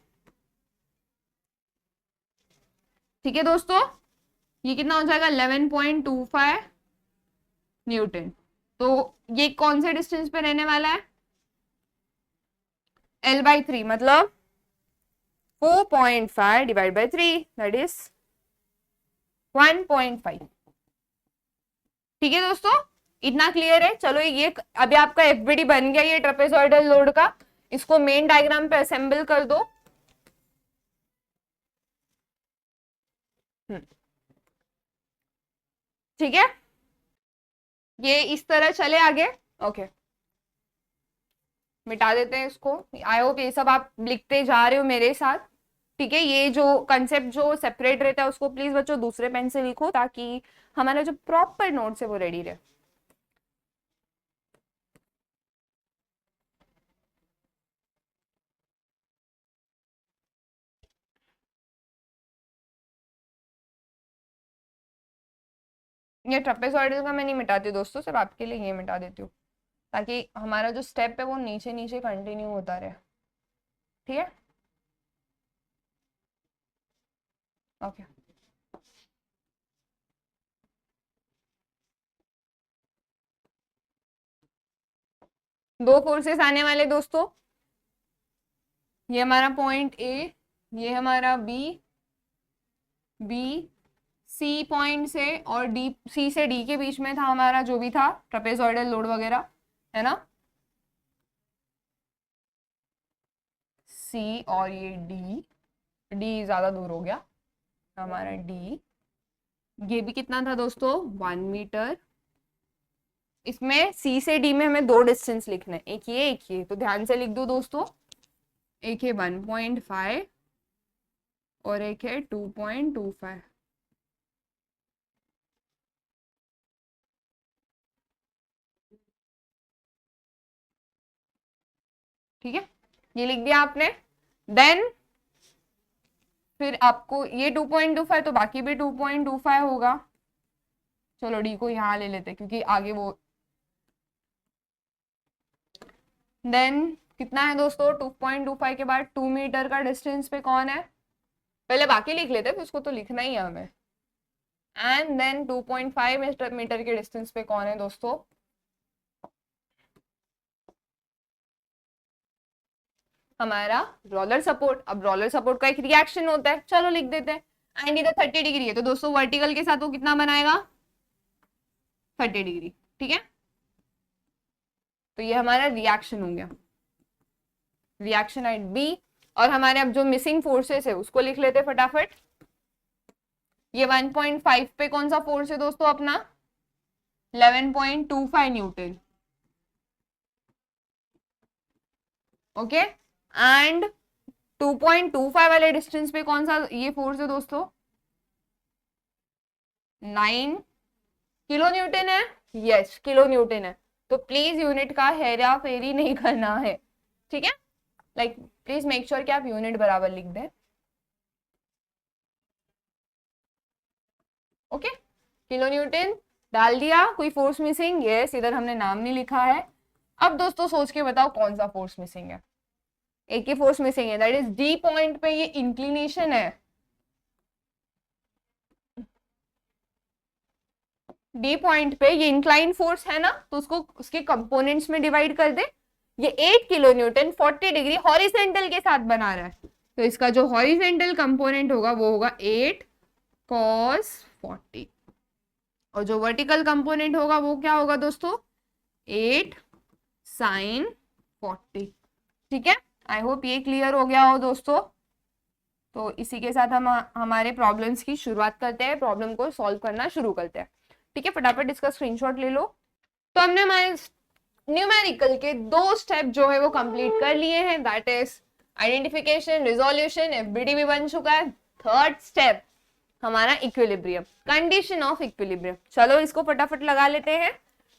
ठीक है दोस्तों। ये कितना हो जाएगा 11.25 न्यूटन। तो ये कौन से डिस्टेंस पे रहने वाला है, L/3 मतलब 4.5 डिवाइड बाई 3 दैट इज 1.5, ठीक है दोस्तों। इतना क्लियर है, चलो ये अभी आपका एफबीडी बन गया ये ट्रेपेजॉइडल लोड का, इसको मेन डायग्राम पे असेंबल कर दो। ठीक है, ये इस तरह चले आगे, ओके मिटा देते हैं इसको। आई होप ये सब आप लिखते जा रहे हो मेरे साथ, ठीक है। ये जो कंसेप्ट जो सेपरेट रहता है उसको प्लीज बच्चों दूसरे पेन से लिखो, ताकि हमारा जो प्रॉपर नोट्स है वो रेडी रहे। ये ट्रेपेजॉइडल का मैं नहीं मिटाती दोस्तों, सिर्फ आपके लिए ये मिटा देती हूँ ताकि हमारा जो स्टेप है वो नीचे नीचे कंटिन्यू होता रहे। ठीक है, ओके। दो फोर्सेस आने वाले दोस्तों, ये हमारा पॉइंट ए, ये हमारा बी, बी सी पॉइंट से और डी, सी से डी के बीच में था हमारा जो भी था ट्रेपेजॉइडल लोड वगैरह, है ना। सी और ये डी, डी ज्यादा दूर हो गया हमारा डी, ये भी कितना था दोस्तों 1 मीटर। इसमें सी से डी में हमें दो डिस्टेंस लिखना है, एक ये, तो ध्यान से लिख दो दोस्तों, एक है 1.5 और एक है 2.25। ठीक है, ये लिख दिया आपने। देन फिर आपको ये 2.25 तो बाकी भी 2.25 होगा। चलो डी को यहाँ ले लेते क्योंकि आगे वो। देन कितना है दोस्तों 2.25 के बाद 2 मीटर का डिस्टेंस पे कौन है, पहले बाकी लिख लेते हैं, उसको तो लिखना ही है हमें। एंड देन 2.5 मीटर के डिस्टेंस पे कौन है दोस्तों, हमारा रोलर सपोर्ट। अब रोलर सपोर्ट का एक रिएक्शन होता है, चलो लिख देते हैं। एंड इधर 30 डिग्री है तो दोस्तों वर्टिकल के साथ वो कितना बनाएगा 30 डिग्री। ठीक है, तो ये हमारा रिएक्शन हो गया, रिएक्शन एट बी। और हमारे अब जो मिसिंग फोर्सेस है उसको लिख लेते हैं फटाफट। ये 1.5 पे कौन सा फोर्स है दोस्तों अपना 11.25 न्यूटन। ओके, एंड 2.25 वाले डिस्टेंस पे कौन सा ये फोर्स है दोस्तों 9 किलो न्यूटन है। यस किलो न्यूटन है, तो प्लीज यूनिट का हेरा फेरी नहीं करना है। ठीक है, लाइक प्लीज मेक श्योर कि आप यूनिट बराबर लिख दें। ओके, किलो न्यूटन डाल दिया। कोई फोर्स मिसिंग, यस इधर हमने नाम नहीं लिखा है। अब दोस्तों सोच के बताओ कौन सा फोर्स मिसिंग है, एक ही फोर्स मिसिंग है, दैट इज डी पॉइंट पे ये इंक्लिनेशन है। डी पॉइंट पे ये इंक्लाइन फोर्स है ना, तो उसको उसके कंपोनेंट्स में डिवाइड कर दे। ये 8 किलो न्यूटन 40 डिग्री हॉरिजेंटल के साथ बना रहा है, तो इसका जो हॉरिजेंटल कंपोनेंट होगा वो होगा 8 cos 40 और जो वर्टिकल कंपोनेंट होगा वो क्या होगा दोस्तों 8 sin 40। ठीक है, आई होप ये क्लियर हो गया हो दोस्तों। तो इसी के साथ हम हमारे प्रॉब्लम्स की शुरुआत करते हैं, प्रॉब्लम को सॉल्व करना शुरू करते हैं। ठीक है, फटाफट इसका स्क्रीनशॉट ले लो। तो हमने हमारे न्यूमेरिकल के 2 स्टेप जो है वो कंप्लीट कर लिए हैं, that is identification, resolution, FBD भी बन चुका है। थर्ड स्टेप हमारा इक्विलिब्रियम, कंडीशन ऑफ इक्विलिब्रियम। चलो इसको फटाफट लगा लेते हैं।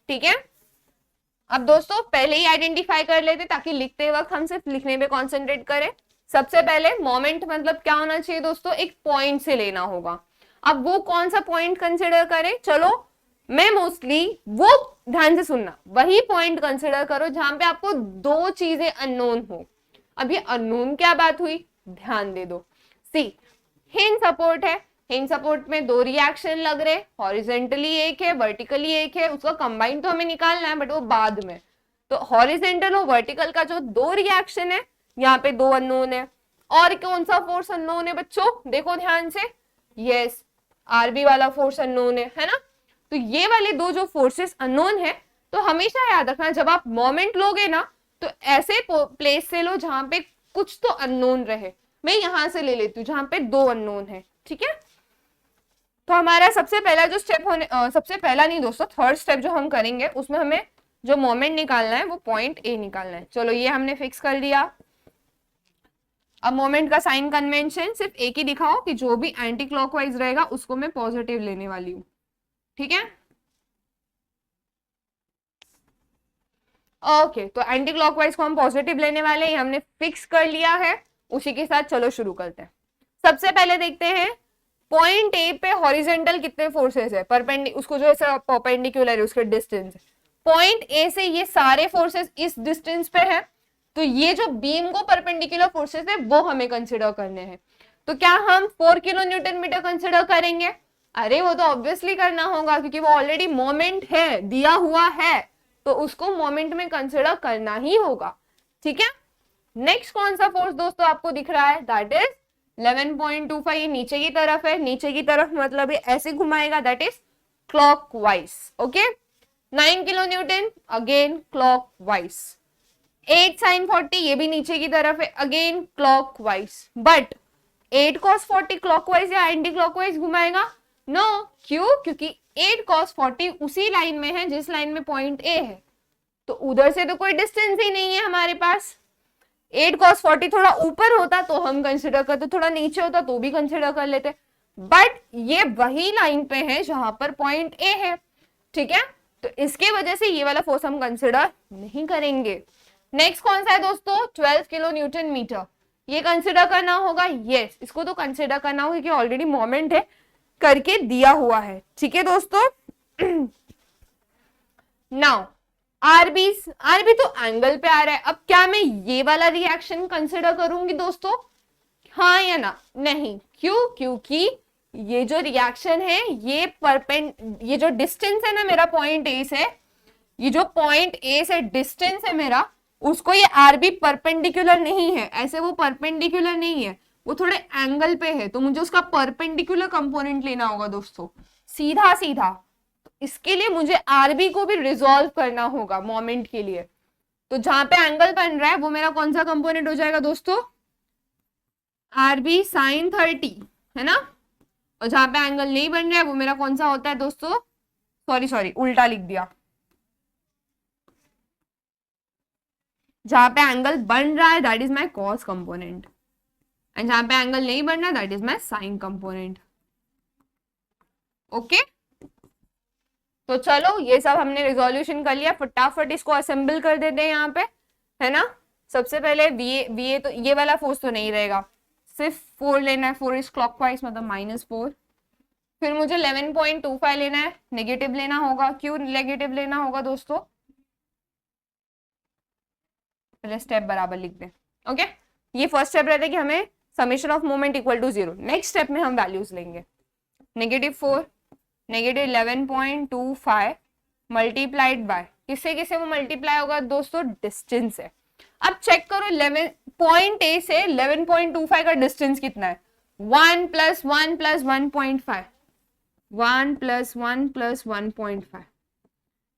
ठीक है, अब दोस्तों पहले ही आइडेंटिफाई कर लेते ताकि लिखते वक्त हम सिर्फ लिखने पे कॉन्सेंट्रेट करें। सबसे पहले मोमेंट मतलब क्या होना चाहिए दोस्तों, एक पॉइंट से लेना होगा। अब वो कौन सा पॉइंट कंसिडर करें, चलो मैं मोस्टली वो, ध्यान से सुनना, वही पॉइंट कंसिडर करो जहां पे आपको 2 चीजें अननोन हो। अब ये अननोन क्या बात हुई, ध्यान दे दो। सी हिंज सपोर्ट है, हिंज सपोर्ट में 2 रिएक्शन लग रहे, हॉरिजेंटली एक है, वर्टिकली एक है, उसका कंबाइन तो हमें निकालना है बट वो बाद में। तो हॉरिजेंटल और वर्टिकल का जो 2 रिएक्शन है, यहाँ पे 2 अननोन है। और कौन सा फोर्स अननोन है बच्चों, देखो ध्यान से, यस आरबी वाला फोर्स अननोन है ना। तो ये वाले 2 जो फोर्सेस अननोन है, तो हमेशा याद रखना जब आप मोमेंट लोगे ना तो ऐसे प्लेस से लो जहां पे कुछ तो अननोन रहे। मैं यहां से ले लेती हूँ जहां पे 2 अननोन है। ठीक है, तो हमारा सबसे पहला जो स्टेप होने सबसे पहला नहीं दोस्तों, थर्ड स्टेप जो हम करेंगे उसमें हमें जो मोमेंट निकालना है वो पॉइंट ए निकालना है। चलो ये हमने फिक्स कर दिया। अब मोमेंट का साइन कन्वेंशन सिर्फ एक ही दिखाओ कि जो भी एंटी क्लॉकवाइज रहेगा उसको मैं पॉजिटिव लेने वाली हूँ। ठीक है, ओके, तो एंटी क्लॉकवाइज को हम पॉजिटिव लेने वाले हैं, हमने फिक्स कर लिया है। उसी के साथ चलो शुरू करते हैं। सबसे पहले देखते हैं पॉइंट ए पे हॉरिजेंटल कितने फोर्सेस है, उसको जो ऐसा परपेंडिकुलर है उसके डिस्टेंस, पॉइंट ए से ये सारे फोर्सेस इस डिस्टेंस पे है, तो ये जो बीम को परपेंडिकुलर फोर्सेस है वो हमें कंसिडर करने हैं। तो क्या हम 4 किलो न्यूटन मीटर कंसिडर करेंगे? अरे वो तो ऑब्वियसली करना होगा, क्योंकि वो ऑलरेडी मोमेंट है, दिया हुआ है, तो उसको मोमेंट में कंसिडर करना ही होगा। ठीक है, नेक्स्ट कौन सा फोर्स दोस्तों आपको दिख रहा है? That is 11.25। ये नीचे की तरफ है, नीचे की तरफ मतलब ये ऐसे घुमाएगा, that is clockwise. Okay, 9 kilo Newton, again clockwise. 8 sin 40 ये भी नीचे की तरफ है, again clockwise. But 8 cos 40 clockwise या एंटी क्लॉकवाइज घुमाएगा? नो, क्यों? क्योंकि 8 cos 40 उसी लाइन में है जिस लाइन में पॉइंट ए है, तो उधर से तो कोई डिस्टेंस ही नहीं है हमारे पास। 8 cos 40 थोड़ा ऊपर होता तो हम कंसिडर करते, थोड़ा नीचे होता तो भी कंसिडर कर लेते, बट ये वही लाइन पे है जहां पर पॉइंट ए है। ठीक है, तो इसके वजह से ये वाला फोर्स हम कंसिडर नहीं करेंगे। नेक्स्ट कौन सा है दोस्तों? 12 किलो न्यूटन मीटर। ये कंसिडर करना होगा, यस, इसको तो कंसिडर करना होगा कि ऑलरेडी मोमेंट है, करके दिया हुआ है। ठीक है दोस्तों, नाउ आरबी तो एंगल पे आ रहा है। अब क्या मैं ये वाला रिएक्शन कंसिडर करूंगी दोस्तों? हाँ या ना? नहीं, क्यों? क्योंकि ये जो रिएक्शन है ये जो डिस्टेंस है ना मेरा पॉइंट ए से, ये जो पॉइंट ए से डिस्टेंस है मेरा, उसको ये आरबी परपेंडिकुलर नहीं है, ऐसे वो परपेंडिकुलर नहीं है, वो थोड़े एंगल पे है, तो मुझे उसका परपेंडिकुलर कंपोनेंट लेना होगा दोस्तों, सीधा सीधा। तो इसके लिए मुझे आरबी को भी रिजॉल्व करना होगा मोमेंट के लिए। तो जहां पे एंगल बन रहा है वो मेरा कौन सा कंपोनेंट हो जाएगा दोस्तों? आरबी साइन 30, है ना। और जहां पे एंगल नहीं बन रहा है वो मेरा कौन सा होता है दोस्तों? सॉरी उल्टा लिख दिया। जहां पे एंगल बन रहा है that is my cos component, and जहां पे एंगल नहीं बन रहा that is my sign component. Okay, तो चलो ये सब हमने रिजोल्यूशन कर लिया, फटाफट इसको असेंबल कर देते हैं यहाँ पे, है ना। सबसे पहले वीए तो ये वाला फोर्स तो नहीं रहेगा, सिर्फ 4 लेना है, 4 इज क्लॉकवाइज मतलब -4। फिर मुझे 11.25 लेना है, नेगेटिव लेना होगा। क्यों नेगेटिव लेना होगा दोस्तों? पहले स्टेप बराबर लिख दें। ओके, ये फर्स्ट स्टेप रहता है कि हमें summation of moment equal to 0। Next step में हम वैल्यूज लेंगे, -4, -11.25 मल्टीप्लाइड बाय, किससे किससे वो मल्टीप्लाई होगा दोस्तों? डिस्टेंस से। अब चेक करो 11 पॉइंट ए से 11.25 का डिस्टेंस कितना है? 1 + 1 + 1.5, 1 + 1 + 1.5।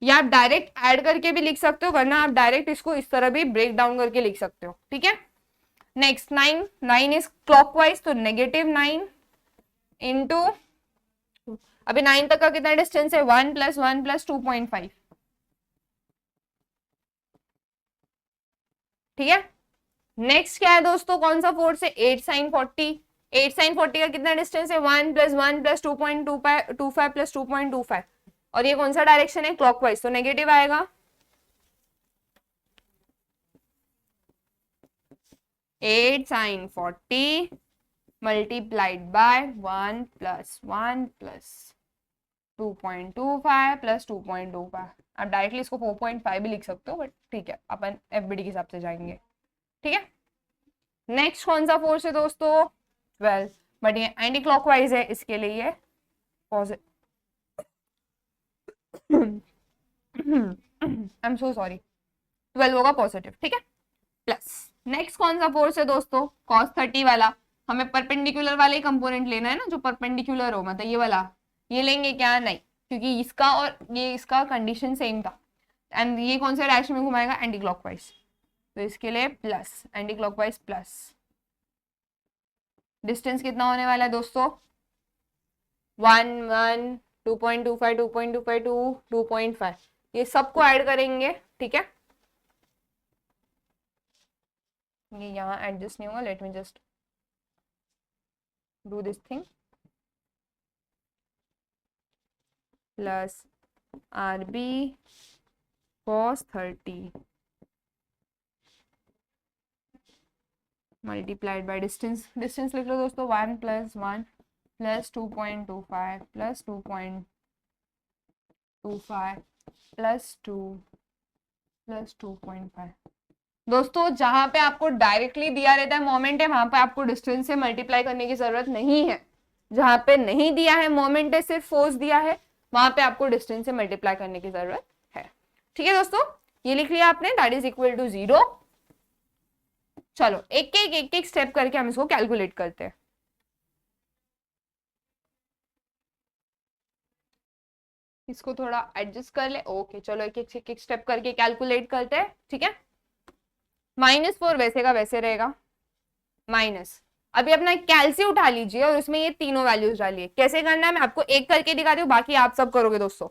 या आप डायरेक्ट ऐड करके भी लिख सकते हो, वरना आप डायरेक्ट इसको इस तरह भी ब्रेक डाउन करके लिख सकते हो। ठीक है, नेक्स्ट 9 इज क्लॉकवाइज, तो -9 इंटू, अभी 9 तक का कितना डिस्टेंस है? 1 + 1 + 2.5। ठीक है, नेक्स्ट क्या है दोस्तों? कौन सा फोर्स है? 8 sin 40। 8 sin 40 का कितना डिस्टेंस है? 1 + 1 + 2.25 + 2.25, और ये कौन सा डायरेक्शन है? क्लॉकवाइज, तो नेगेटिव आएगा। 8 sin 40 मल्टीप्लाइड बाय 1 + 1 + 2.25 + 2.25। आप डायरेक्टली इसको 4.5 भी लिख सकते हो, बट ठीक है, अपन एफबीडी के हिसाब से जाएंगे। ठीक है, नेक्स्ट कौन सा फोर्स है दोस्तों? 12, बट ये एंटी क्लॉकवाइज है, इसके लिए ये positive. I am so sorry, 12 होगा पॉजिटिव। ठीक है, प्लस नेक्स्ट कौन सा फोर्स है दोस्तों? cos 30 वाला। हमें परपेंडिकुलर वाले कंपोनेंट लेना है ना, जो परपेंडिकुलर हो, मतलब ये वाला। ये लेंगे क्या? नहीं, क्योंकि इसका और ये इसका कंडीशन सेम था, एंड ये कौन सा डायरेक्शन में घुमाएगा? एंटी क्लॉकवाइज, तो इसके लिए plus, anti clockwise plus. Distance कितना होने वाला है दोस्तों? 1 1 2.25 2.25 2 2.5, ये सबको ऐड करेंगे। ठीक है, ये यहाँ एडजस्ट नहीं होगा, late me just do this thing, plus RB cos 30 multiplied by distance. Distance लिख लो दोस्तों, 1 + 1 प्लस 2.25 प्लस 2.25 प्लस 2 प्लस 2.5। दोस्तों जहां पे आपको डायरेक्टली दिया रहता है मोमेंट है, वहां पे आपको डिस्टेंस से मल्टीप्लाई करने की जरूरत नहीं है। जहां पे नहीं दिया है मोमेंट है, सिर्फ फोर्स दिया है, वहां पे आपको डिस्टेंस से मल्टीप्लाई करने की जरूरत है। ठीक है दोस्तों, ये लिख लिया आपने, दैट इज इक्वल टू 0। चलो एक एक स्टेप करके हम इसको कैलकुलेट करते हैं। इसको थोड़ा एडजस्ट कर ले। ओके चलो एक स्टेप करके कैलकुलेट करते हैं। ठीक है, -4 वैसे का वैसे रहेगा, माइनस, अभी अपना कैलसी उठा लीजिए और उसमें ये तीनों वैल्यूज डालिए। कैसे करना है मैं आपको एक करके दिखा रही हूँ, बाकी आप सब करोगे दोस्तों।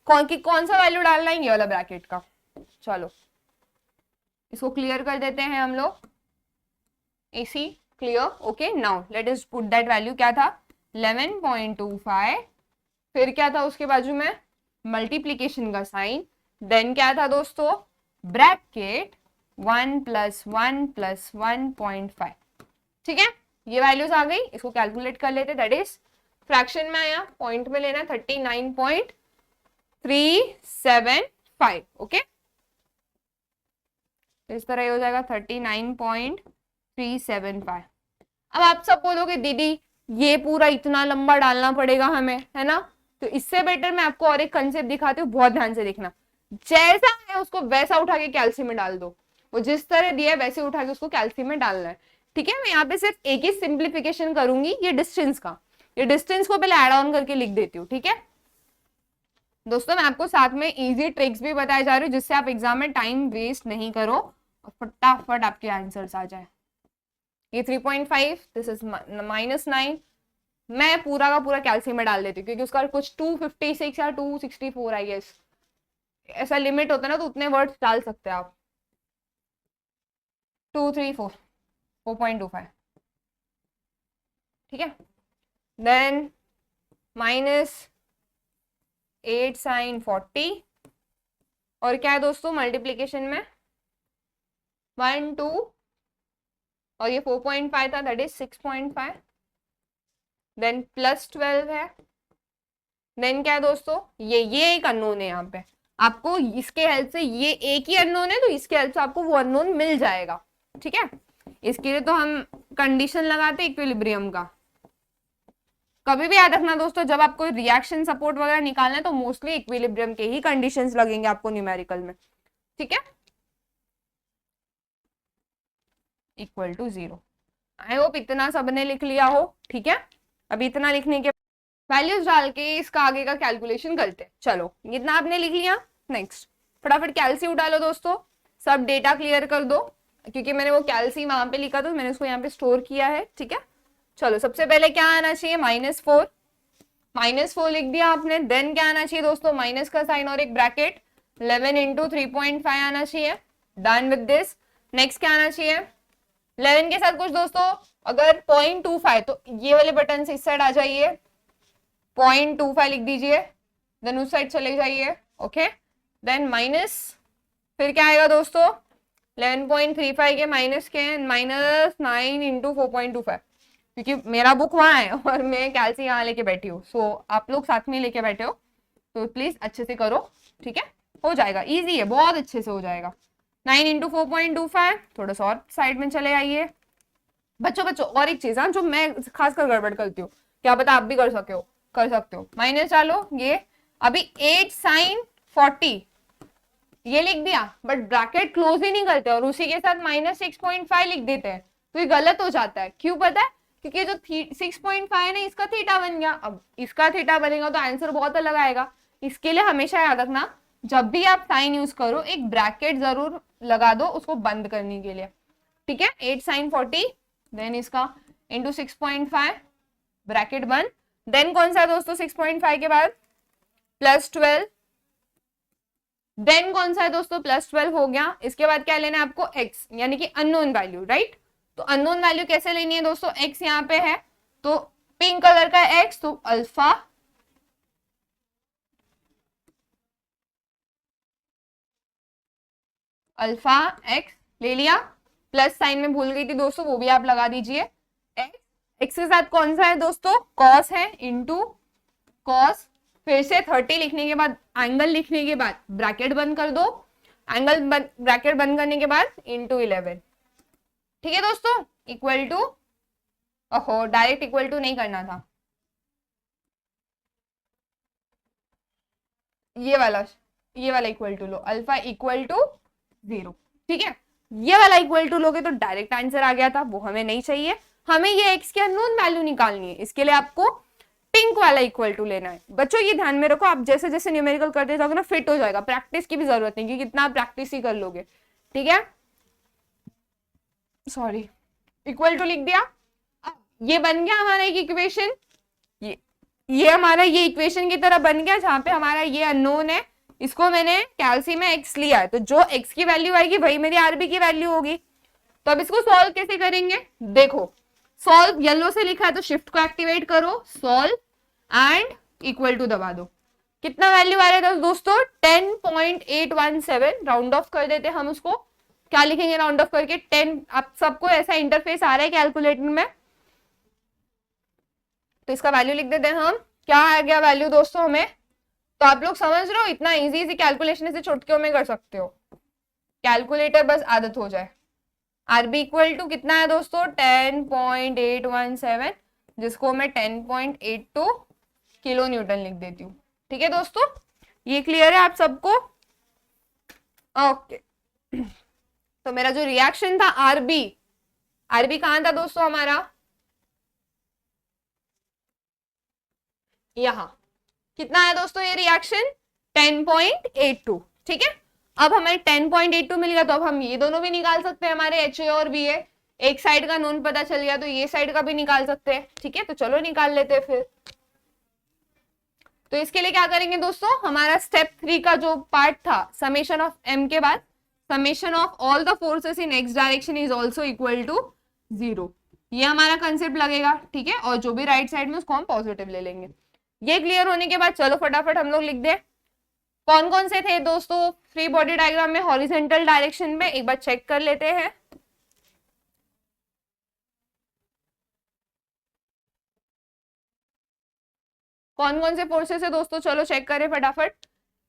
कौन सा वैल्यू डालना है, ये वाला ब्रैकेट का। चलो इसको क्लियर कर देते हैं हम लोग। AC clear. Okay now let us put that value. क्या था 11.25, फिर क्या था उसके बाजू में मल्टीप्लीकेशन का साइन, देन क्या था दोस्तों ब्रैकेट 1 + 1 + 1.5। ठीक है, ये वैल्यूज आ गई, इसको कैलकुलेट कर लेते। दैट इज फ्रैक्शन में आया, पॉइंट में लेना 39.375। ओके, इस तरह ये हो जाएगा 39.375। अब आप सब बोलोगे दीदी ये पूरा इतना लंबा डालना पड़ेगा हमें, है ना? तो इससे बेटर मैं आपको और एक कंसेप्ट दिखाती हूँ, बहुत ध्यान से देखना। जैसा है उसको वैसा उठा के कैल्शियम में डाल दो। वो जिस तरह दिया है वैसे उठा के उसको कैल्शियम में डालना है। ठीक है, मैं यहाँ पे सिर्फ एक ही सिंप्लीफिकेशन करूंगी, ये डिस्टेंस का। ये डिस्टेंस को पहले एड ऑन करके लिख देती हूँ। ठीक है दोस्तों, मैं आपको साथ में इजी ट्रिक्स भी बताए जा रही हूँ, जिससे आप एग्जाम में टाइम वेस्ट नहीं करो और फटाफट आपके आंसर्स आ जाए। ये 3.5, दिस इज -9। मैं पूरा का पूरा कैल्शियम में डाल देती हूँ, क्योंकि उसका कुछ 256 या 264 आई गेस, ऐसा लिमिट होता है ना, तो उतने वर्ड्स डाल सकते हैं आप। 4.25। ठीक है, देन -8 sin 40, और क्या है दोस्तों मल्टीप्लीकेशन में 1 2, और ये 4.5 था, दैट इज 6.5, देन +12 है। देन क्या है दोस्तों, ये एक अननोन है। यहाँ पे आपको इसके हेल्प से, ये एक ही अननोन है तो इसके हेल्प से आपको वो अननोन मिल जाएगा। ठीक है, इसके लिए तो हम कंडीशन लगाते इक्विलिब्रियम का। कभी भी याद रखना दोस्तों, जब आपको रिएक्शन सपोर्ट वगैरह निकालना है तो मोस्टली इक्विलिब्रियम के ही कंडीशंस लगेंगे आपको न्यूमेरिकल में। ठीक है, इक्वल टू 0। आई होप इतना सबने लिख लिया हो। ठीक है, अभी इतना लिखने के वैल्यूज डाल के इसका आगे का कैलकुलेशन करते हैं। चलो इतना आपने लिख लिया, नेक्स्ट फटाफट कैल्सी उठा लो दोस्तों, सब डेटा क्लियर कर दो, क्योंकि मैंने वो कैल्सी वहां पे लिखा था, मैंने उसको यहाँ पे स्टोर किया है। ठीक है, चलो सबसे पहले क्या आना चाहिए, -4 लिख दिया आपने। देन क्या आना चाहिए दोस्तों, माइनस का साइन और एक ब्रैकेट, 11 × 3.5 आना चाहिए। Done with this. नेक्स्ट क्या आना चाहिए, 11 के साथ कुछ दोस्तों, अगर 0.25 तो ये वाले बटन से इस साइड आ जाइए, 0.25 लिख दीजिए, देन उस साइड चले जाइए। ओके, देन माइनस, फिर क्या आएगा दोस्तों 11.35 के माइनस के -9 × 4.25, क्योंकि मेरा बुक वहां है और मैं कैल्सी यहाँ लेके बैठी हूँ। सो आप लोग साथ में लेके बैठे हो तो प्लीज अच्छे से करो। ठीक है, हो जाएगा, इजी है, बहुत अच्छे से हो जाएगा। 9 × 4.25, थोड़ा सा और साइड में चले आइए बच्चों। और एक चीज जो मैं खासकर गड़बड़ करती हूँ, क्या पता आप भी कर सकते हो, माइनस डालो। ये अभी 8 sin 40 ये लिख दिया, बट ब्रैकेट क्लोज ही नहीं करते और उसी के साथ -6.5 लिख देते हैं, तो ये गलत हो जाता है। क्यों पता है, क्योंकि जो 6.5 है ना, इसका थीटा बन गया। अब इसका थीटा बनेगा तो आंसर बहुत अलग आएगा। इसके लिए हमेशा याद रखना, जब भी आप साइन यूज करो एक ब्रैकेट जरूर लगा दो उसको बंद करने के लिए। ठीक है, 8 sin 40, देन इसका इंटू 6.5, ब्रैकेट बंद। देन कौन सा है दोस्तों 6.5 के बाद +12, देन कौन सा है दोस्तों +12 हो गया। इसके बाद क्या लेना है आपको, x, यानी कि अननोन वैल्यू, राइट। तो अननोन वैल्यू कैसे लेनी है दोस्तों, x यहाँ पे है तो पिंक कलर का x, तो अल्फा x ले लिया। प्लस साइन में भूल गई थी दोस्तों, वो भी आप लगा दीजिए, x x के साथ कौन सा है दोस्तों, cos है, इंटू cos, फिर से 30 लिखने के बाद एंगल लिखने के बाद ब्रैकेट बंद कर दो, एंगल ब्रैकेट बंद करने के बाद इंटू 11। ठीक है दोस्तों, इक्वल टू, ओहो डायरेक्ट इक्वल टू नहीं करना था, ये वाला इक्वल टू लो, अल्फा इक्वल टू 0। ठीक है, ये वाला इक्वल टू लोगे तो डायरेक्ट आंसर आ गया था, वो हमें नहीं चाहिए, हमें ये x की अननोन वैल्यू निकालनी है, इसके लिए आपको पिंक वाला इक्वल टू लेना है। बच्चों ये ध्यान में रखो, आप जैसे जैसे न्यूमेरिकल करते जाओगे ना फिट हो जाएगा, प्रैक्टिस की भी जरूरत नहीं, क्योंकि कितना प्रैक्टिस ही कर लोगे। ठीक है, सॉरी, इक्वल टू लिख दिया, ये बन गया हमारा एक इक्वेशन, ये हमारा ये इक्वेशन की तरह बन गया, जहां पे हमारा ये अननोन है, इसको मैंने कैल्सी में x लिया है, तो जो x की वैल्यू आएगी वही मेरी आरबी की वैल्यू होगी। तो अब इसको सॉल्व कैसे करेंगे, देखो सॉल्व येलो से लिखा है तो शिफ्ट को एक्टिवेट करो, सॉल्व एंड इक्वल टू दबा दो, कितना वैल्यू आ रहा है दोस्तों 10.817, राउंड ऑफ कर देते हम उसको, क्या लिखेंगे राउंड ऑफ करके 10, आप सबको ऐसा इंटरफेस आ रहा है कैलकुलेटर में, तो इसका वैल्यू लिख देते हैं हम, क्या आ गया वैल्यू दोस्तों हमें, तो आप लोग समझ रहे हो इतना इजी इजी कैलकुलेशन इसे चुटकियों में कर सकते हो, कैलकुलेटर बस आदत हो जाए। आरबी इक्वल टू कितना है दोस्तों 10.817, जिसको मैं 10.82 किलो न्यूटन लिख देती हूँ। ठीक है दोस्तों, ये क्लियर है आप सबको, ओके। तो मेरा जो रिएक्शन था आरबी, आरबी कहां था दोस्तों हमारा, यहां, कितना है दोस्तों ये रिएक्शन 10.82। ठीक है, अब हमें 10.82 मिल गया, तो अब हम ये दोनों भी निकाल सकते हैं, हमारे एच ए और बी ए, एक साइड का नोन पता चल गया तो ये साइड का भी निकाल सकते हैं। ठीक है, तो चलो निकाल लेते हैं फिर। तो इसके लिए क्या करेंगे दोस्तों, हमारा स्टेप 3 का जो पार्ट था, समेशन ऑफ एम के बाद summation of all the forces in X direction is also equal to 0, ये हमारा कंसेप्ट लगेगा। ठीक है, और जो भी राइट साइड में उसको हम पॉजिटिव ले लेंगे। ये क्लियर होने के बाद चलो फटाफट हम लोग लिख दे, कौन कौन से थे दोस्तों फ्री बॉडी डायग्राम में हॉरिजॉन्टल डायरेक्शन में, एक बार चेक कर लेते हैं। कौन कौन से फोर्सेस है दोस्तों, चलो चेक करें फटाफट।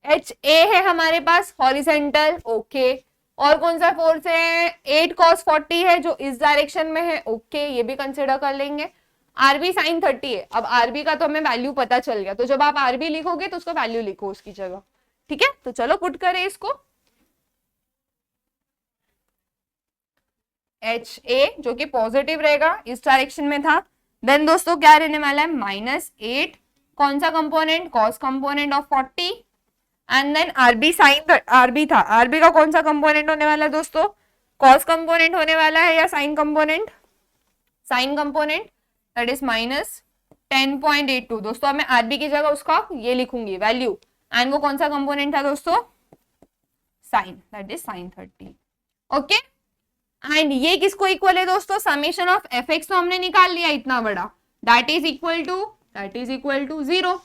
एच ए है हमारे पास हॉरिजॉन्टल, ओके, और कौन सा फोर्स है 8 cos 40 है जो इस डायरेक्शन में है, ओके, ये भी कंसिडर कर लेंगे। आरबी साइन 30 है, अब आरबी का तो हमें वैल्यू पता चल गया, तो जब आप आरबी लिखोगे तो उसका वैल्यू लिखो उसकी जगह। ठीक है, तो चलो पुट करें इसको, एच ए जो कि पॉजिटिव रहेगा, इस डायरेक्शन में था, देन दोस्तों क्या रहने वाला है -8, कौन सा component, cos component of 40, and then RB sine, RB था, आरबी का कौन सा कंपोनेंट होने वाला है दोस्तों, कॉस कंपोनेंट होने वाला है या sign component, sign component, that is -10.82। दोस्तों अब मैं आरबी की जगह उसका ये लिखूंगी वैल्यू, एंड वो कौन सा कंपोनेंट था दोस्तों, sine, that is sine 30। Okay, and ये किसको इक्वल है दोस्तों, समेशन ऑफ एफ एक्स तो हमने निकाल लिया इतना बड़ा, दैट इज इक्वल टू 0।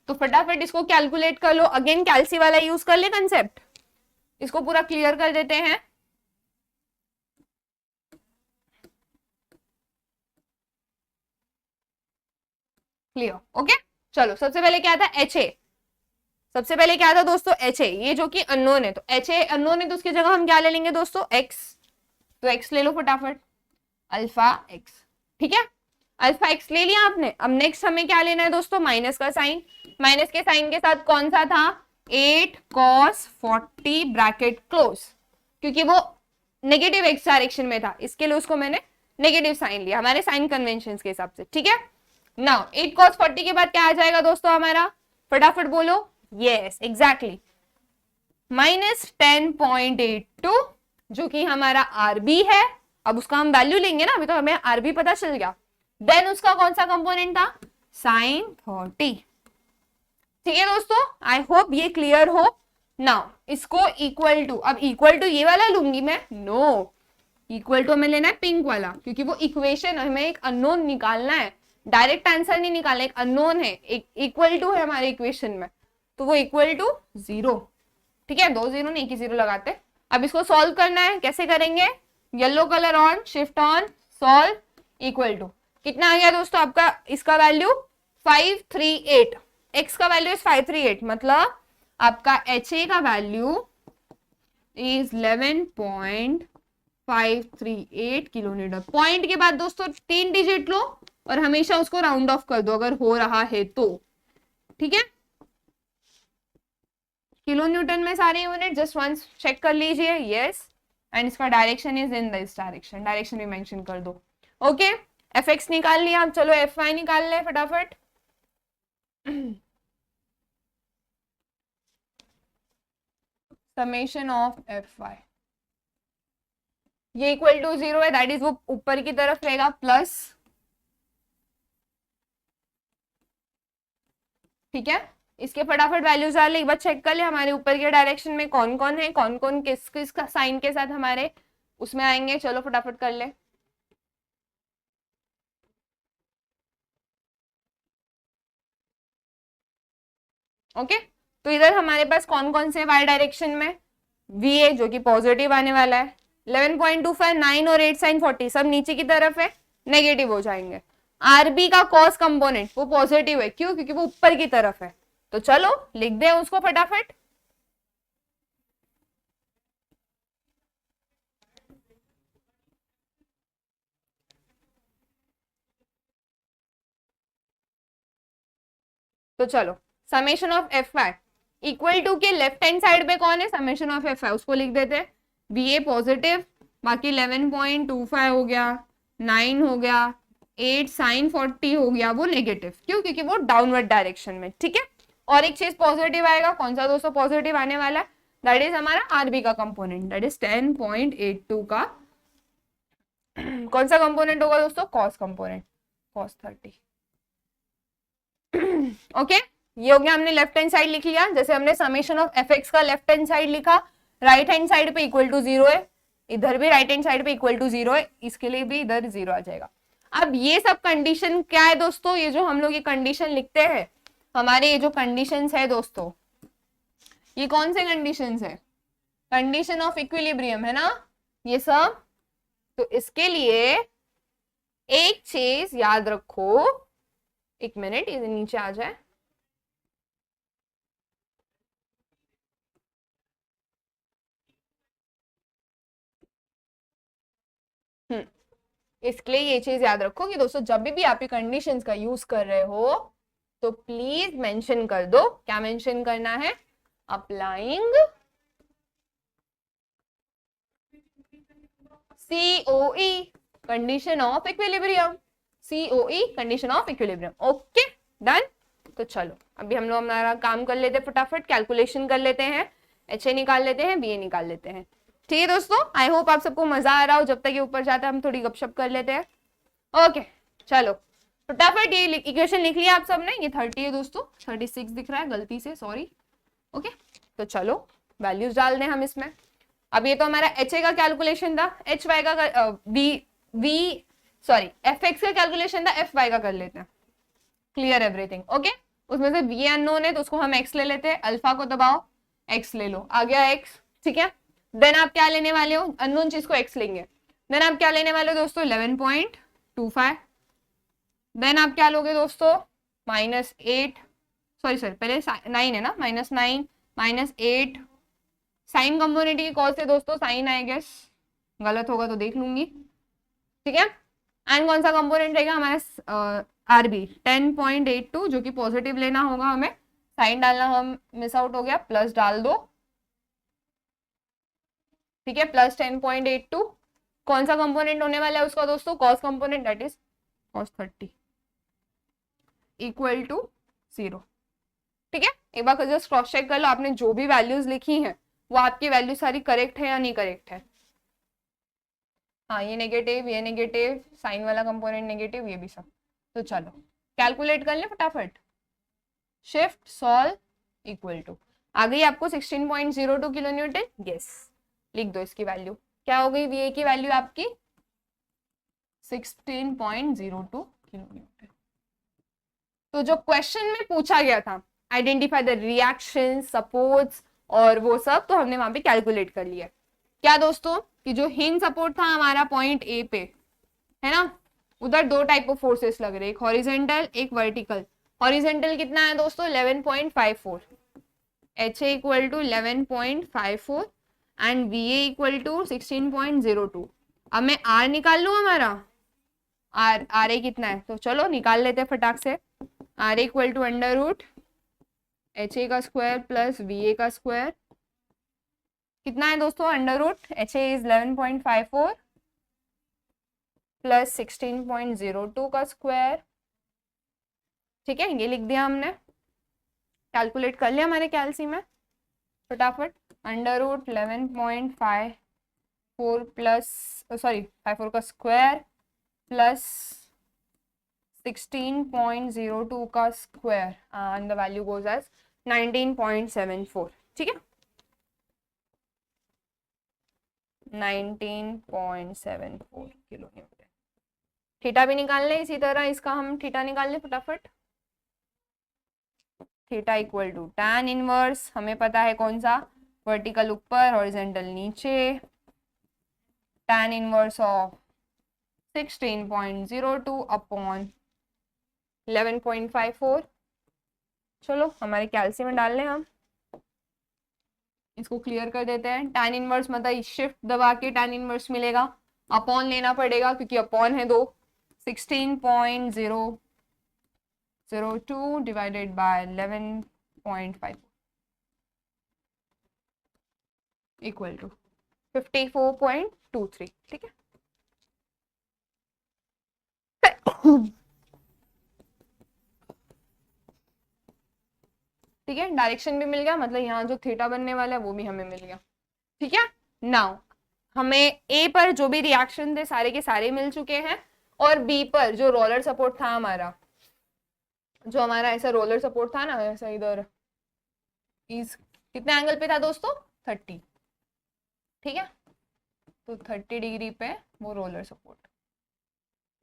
तो फटाफट इसको कैलकुलेट कर लो, अगेन कैल्सी वाला यूज कर ले कंसेप्ट, इसको पूरा क्लियर कर देते हैं। क्लियर, ओके, चलो सबसे पहले क्या था एच ए, सबसे पहले क्या था दोस्तों एच ए, ये जो कि अननोन है, तो एच ए अननोन है तो उसकी जगह हम क्या ले लेंगे दोस्तों एक्स, तो एक्स ले लो फटाफट, अल्फा एक्स। ठीक है, अल्फा एक्स ले लिया आपने, अब नेक्स्ट हमें क्या लेना है दोस्तों, माइनस का साइन, माइनस के साइन के साथ कौन सा था 8 cos 40 ब्रैकेट क्लोज, क्योंकि वो नेगेटिव एक्स डायरेक्शन में था, इसके लिए उसको मैंने नेगेटिव साइन लिया हमारे साइन कन्वेंशन के हिसाब से। ठीक है, नाउ 8 cos 40 के बाद क्या आ जाएगा दोस्तों हमारा, फटाफट बोलो, यस एग्जैक्टली -10.82 जो कि हमारा आरबी है, अब उसका हम वैल्यू लेंगे ना, अभी तो हमें आरबी पता चल गया, देन उसका कौन सा कंपोनेंट था साइन 30। ठीक है दोस्तों, आई होप ये क्लियर हो। नाउ इसको इक्वल टू, अब इक्वल टू ये वाला लूंगी मैं, नो, इक्वल टू हमें लेना है पिंक वाला, क्योंकि वो इक्वेशन हमें एक अननोन निकालना है, डायरेक्ट आंसर नहीं निकालना, एक अननोन है, एक इक्वल टू है हमारे इक्वेशन में, तो वो इक्वल टू 0। ठीक है, 2 0 नहीं, एक ही 0 लगाते। अब इसको सॉल्व करना है, कैसे करेंगे, yellow colour on, shift on, solve, equal to, कितना आ गया दोस्तों आपका इसका वैल्यू 538, x का वैल्यू इज 538, मतलब आपका HA का वैल्यू इज 11.538 किलोमीटर। पॉइंट के बाद दोस्तों 3 डिजिट लो और हमेशा उसको राउंड ऑफ कर दो अगर हो रहा है तो, ठीक है। किलो न्यूटन में सारे यूनिट जस्ट वंस चेक कर लीजिए, यस। एंड इसका direction is in this direction, direction भी मेंशन कर दो, ओके। Fx निकाल लिया, अब चलो Fy निकाल ले फटाफट। समेशन ऑफ Fy ये इक्वल टू 0 है, दैट इज वो ऊपर की तरफ रहेगा प्लस, ठीक है। इसके फटाफट वैल्यूज डाल ले, एक बार चेक कर ले हमारे ऊपर के डायरेक्शन में कौन कौन है, कौन कौन किस किस का साइन के साथ हमारे उसमें आएंगे। चलो फटाफट कर ले। ओके तो इधर हमारे पास कौन कौन से वाई डायरेक्शन में, VA जो कि पॉजिटिव आने वाला है, 11.25, 9 और 8 साइन 40 सब नीचे की तरफ है, नेगेटिव हो जाएंगे। RB का कॉस कंपोनेंट वो पॉजिटिव है, क्यों? क्योंकि वो ऊपर की तरफ है। तो चलो लिख दे उसको फटाफट। तो चलो summation of Fy equal to के लेफ्ट हैंड साइड पे कौन है, समेशन ऑफ Fy उसको लिख देते हैं, VA पॉजिटिव, बाकी 11.25 हो गया, 9 हो गया, 8 साइन 40 हो गया, वो नेगेटिव, क्यों? क्योंकि वो डाउनवर्ड डायरेक्शन में, ठीक है। और एक चीज पॉजिटिव आएगा, कौन सा दोस्तों पॉजिटिव आने वाला है, दैट इज हमारा RB का कंपोनेंट, दैट इज 10.82 का कौन सा कंपोनेंट होगा दोस्तों, कॉस कंपोनेंट, कॉस 30। ओके ये हो गया, हमने लेफ्ट हैंड साइड लिख लिया। जैसे हमने समेशन ऑफ Fx का लेफ्ट हैंड साइड लिखा, राइट हैंड साइड पे इक्वल टू 0 है, इधर भी राइट हैंड साइड पे इक्वल टू 0 है, इसके लिए भी इधर 0 आ जाएगा। अब ये सब कंडीशन क्या है दोस्तों, ये जो हम लोग ये कंडीशन लिखते हैं, हमारे ये जो कंडीशंस है दोस्तों, ये कौन से कंडीशंस है, कंडीशन ऑफ इक्विलिब्रियम है ना ये सब। तो इसके लिए एक चीज याद रखो, एक मिनट ये नीचे आ जाए, इसके लिए ये चीज याद रखो कि दोस्तों जब भी आप ये कंडीशंस का यूज कर रहे हो तो प्लीज मेंशन कर दो, क्या मेंशन करना है, applying COE condition of equilibrium, COE condition of equilibrium, okay done. तो चलो अभी हम लोग हमारा काम कर लेते हैं, फटाफट कैलकुलेशन कर लेते हैं, HA निकाल लेते हैं, BA निकाल लेते हैं, ठीक है दोस्तों। आई होप आप सबको मजा आ रहा हो, जब तक ये ऊपर जाता है हम थोड़ी गपशप कर लेते हैं। ओके चलो फटाफट ये इक्वेशन लिख लिया आप सबने, ये 30 है दोस्तों, 36 दिख रहा है गलती से, सॉरी। ओके तो चलो वैल्यूज डाल दें हम इसमें। अब ये तो हमारा HA का कैलकुलेशन था, HY का FX का कैलकुलेशन था, FY का कर लेते हैं, क्लियर एवरीथिंग, ओके। उसमें से VA अननोन है तो उसको हम X ले लेते हैं, अल्फा को दबाओ, X ले लो, आ गया X, ठीक है। देन आप क्या लेने वाले हो, अननोन चीज को X लेंगे, देन आप क्या लेने वाले हो दोस्तों 11.25, देन आप क्या लोगे दोस्तों -8, सॉरी पहले 9 है ना, -9 -8 साइन कंपोनेंट की कॉज से दोस्तों, साइन आई गेस गलत होगा तो देख लूंगी, ठीक है। एंड कौन सा कंपोनेंट रहेगा हमारा RB 10.82 जो कि पॉजिटिव लेना होगा हमें, साइन डालना हम मिस आउट हो गया, प्लस डाल दो, ठीक है, प्लस 10.82 कौन सा कंपोनेंट होने वाला है उसका दोस्तों, cos component, that is cos 30 equal to 0, ठीक है। एक बार जस्ट क्रॉस चेक कर लो, आपने जो भी वैल्यूज लिखी हैं वो आपकी वैल्यू सारी करेक्ट है या नहीं करेक्ट है। हाँ ये नेगेटिव, साइन वाला कंपोनेंट नेगेटिव, ये भी सब। तो चलो कैलकुलेट कर ले फटाफट, शिफ्ट सॉल्व इक्वल टू, आ गई आपको 16.02 किलो न्यूटन, यस लिख दो इसकी वैल्यू, क्या हो गई VA की वैल्यू आपकी 16.02 किलो न्यूटन। तो जो क्वेश्चन में पूछा गया था आइडेंटिफाई द रिएक्शन सपोर्ट्स और वो सब, तो हमने वहां पे कैलकुलेट कर लिया। क्या दोस्तों कि जो हिंज सपोर्ट था हमारा पॉइंट A पे है ना, उधर दो टाइप ऑफ फोर्सेस लग रहे हैं, एक हॉरिजेंटल एक वर्टिकल। हॉरिजेंटल कितना है दोस्तों 11.54, H A equal to 11.54 and V A equal to 16.02। अब मैं आर निकाल लूं, हमारा आर ए कितना है, तो चलो निकाल लेते हैं फटाक से। R equal to under root H A का स्क्वायर प्लस वी ए का स्क्वायर, कितना है दोस्तों under root H A is 11.54 plus 16.02 का स्क्वायर। ठीक है, ये लिख दिया हमने, कैलकुलेट कर लिया हमारे कैलसी में फटाफट। अंडर रूट 11.54 प्लस 54 का स्क्वायर प्लस 16.02 का square and the value goes as 19.74। ठीक है, 19.74 किलो न्यूटन। थीटा भी निकाल लें इसी तरह, इसका हम थीटा निकाल लें फटाफट। Theta equal to tan inverse, हमें पता है कौन सा, वर्टिकल ऊपर हॉरिजॉन्टल नीचे, tan इनवर्स ऑफ 16.02 अपॉन 11.54। चलो हमारे कैल्सी में डाल लें हम, इसको क्लियर कर देते हैं। tan इनवर्स मतलब शिफ्ट दबा के tan इनवर्स मिलेगा, अपॉन लेना पड़ेगा क्योंकि अपॉन है दो, 16.002 डिवाइडेड बाय 11.5 इक्वल टू 54.23। ठीक है, ठीक है, डायरेक्शन भी मिल गया, मतलब यहाँ जो थीटा बनने वाला है वो भी हमें मिल गया। ठीक है, नाउ हमें ए पर जो भी रिएक्शन थे सारे के सारे मिल चुके हैं, और बी पर जो रोलर सपोर्ट था हमारा, जो हमारा ऐसा रोलर सपोर्ट था ना, ऐसा इधर इस कितने एंगल पे था दोस्तों 30। ठीक है, तो 30 डिग्री पे वो रोलर सपोर्ट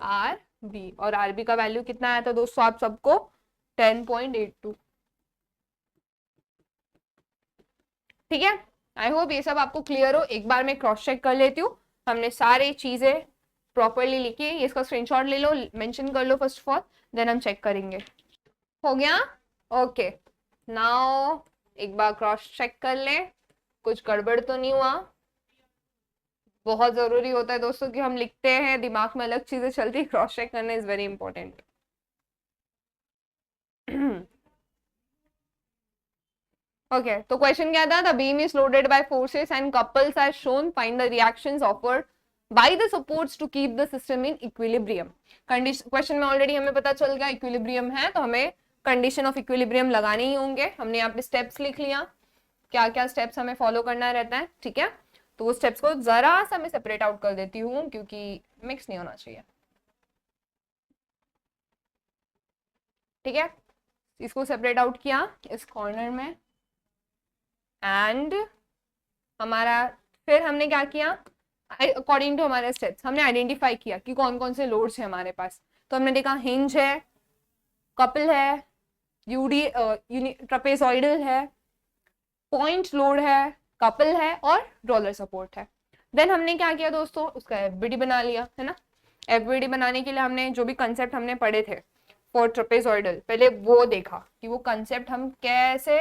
आर बी, और आर बी का वैल्यू कितना आया था दोस्तों आप सबको 10.82। ठीक है, आई होप ये सब आपको क्लियर हो। एक बार मैं क्रॉस चेक कर लेती हूँ, हमने सारी चीजें प्रॉपरली लिखी है, इसका स्क्रीनशॉट ले लो, मेंशन कर लो फर्स्ट ऑफ ऑल, देन हम चेक करेंगे। हो गया, ओके। नाउ एक बार क्रॉस चेक कर ले, कुछ गड़बड़ तो नहीं हुआ। बहुत जरूरी होता है दोस्तों कि हम लिखते हैं, दिमाग में अलग चीजें चलती है, क्रॉस चेक करना इज वेरी इंपॉर्टेंट। ओके, तो क्वेश्चन क्या था, the beam is loaded by forces and couples are shown, find the reactions afforded by the supports to keep the system in equilibrium. Condition question में ऑलरेडी हमें पता चल गया इक्विलिब्रियम है, तो हमें कंडीशन ऑफ इक्विलिब्रियम लगाने ही होंगे। हमने यहाँ पे स्टेप्स लिख लिया, क्या क्या स्टेप्स हमें फॉलो करना रहता है। ठीक है, तो वो स्टेप्स को जरा सा मैं सेपरेट आउट कर देती हूँ क्योंकि मिक्स नहीं होना चाहिए। ठीक है, इसको सेपरेट आउट किया इस कॉर्नर में, एंड हमारा फिर हमने क्या किया, अकॉर्डिंग टू हमारे स्टेप्स हमने आइडेंटिफाई किया कि कौन कौन से लोड्स है हमारे पास। तो हमने देखा हिंज है, कपल है, यूडी ट्रपेजॉइडल है, पॉइंट लोड है, कपल है और रोलर सपोर्ट है। देन हमने क्या किया दोस्तों, उसका एफबीडी बना लिया है ना। एफबीडी बनाने के लिए हमने जो भी कंसेप्ट हमने पढ़े थे फॉर ट्रपेजॉइडल, पहले वो देखा कि वो कंसेप्ट हम कैसे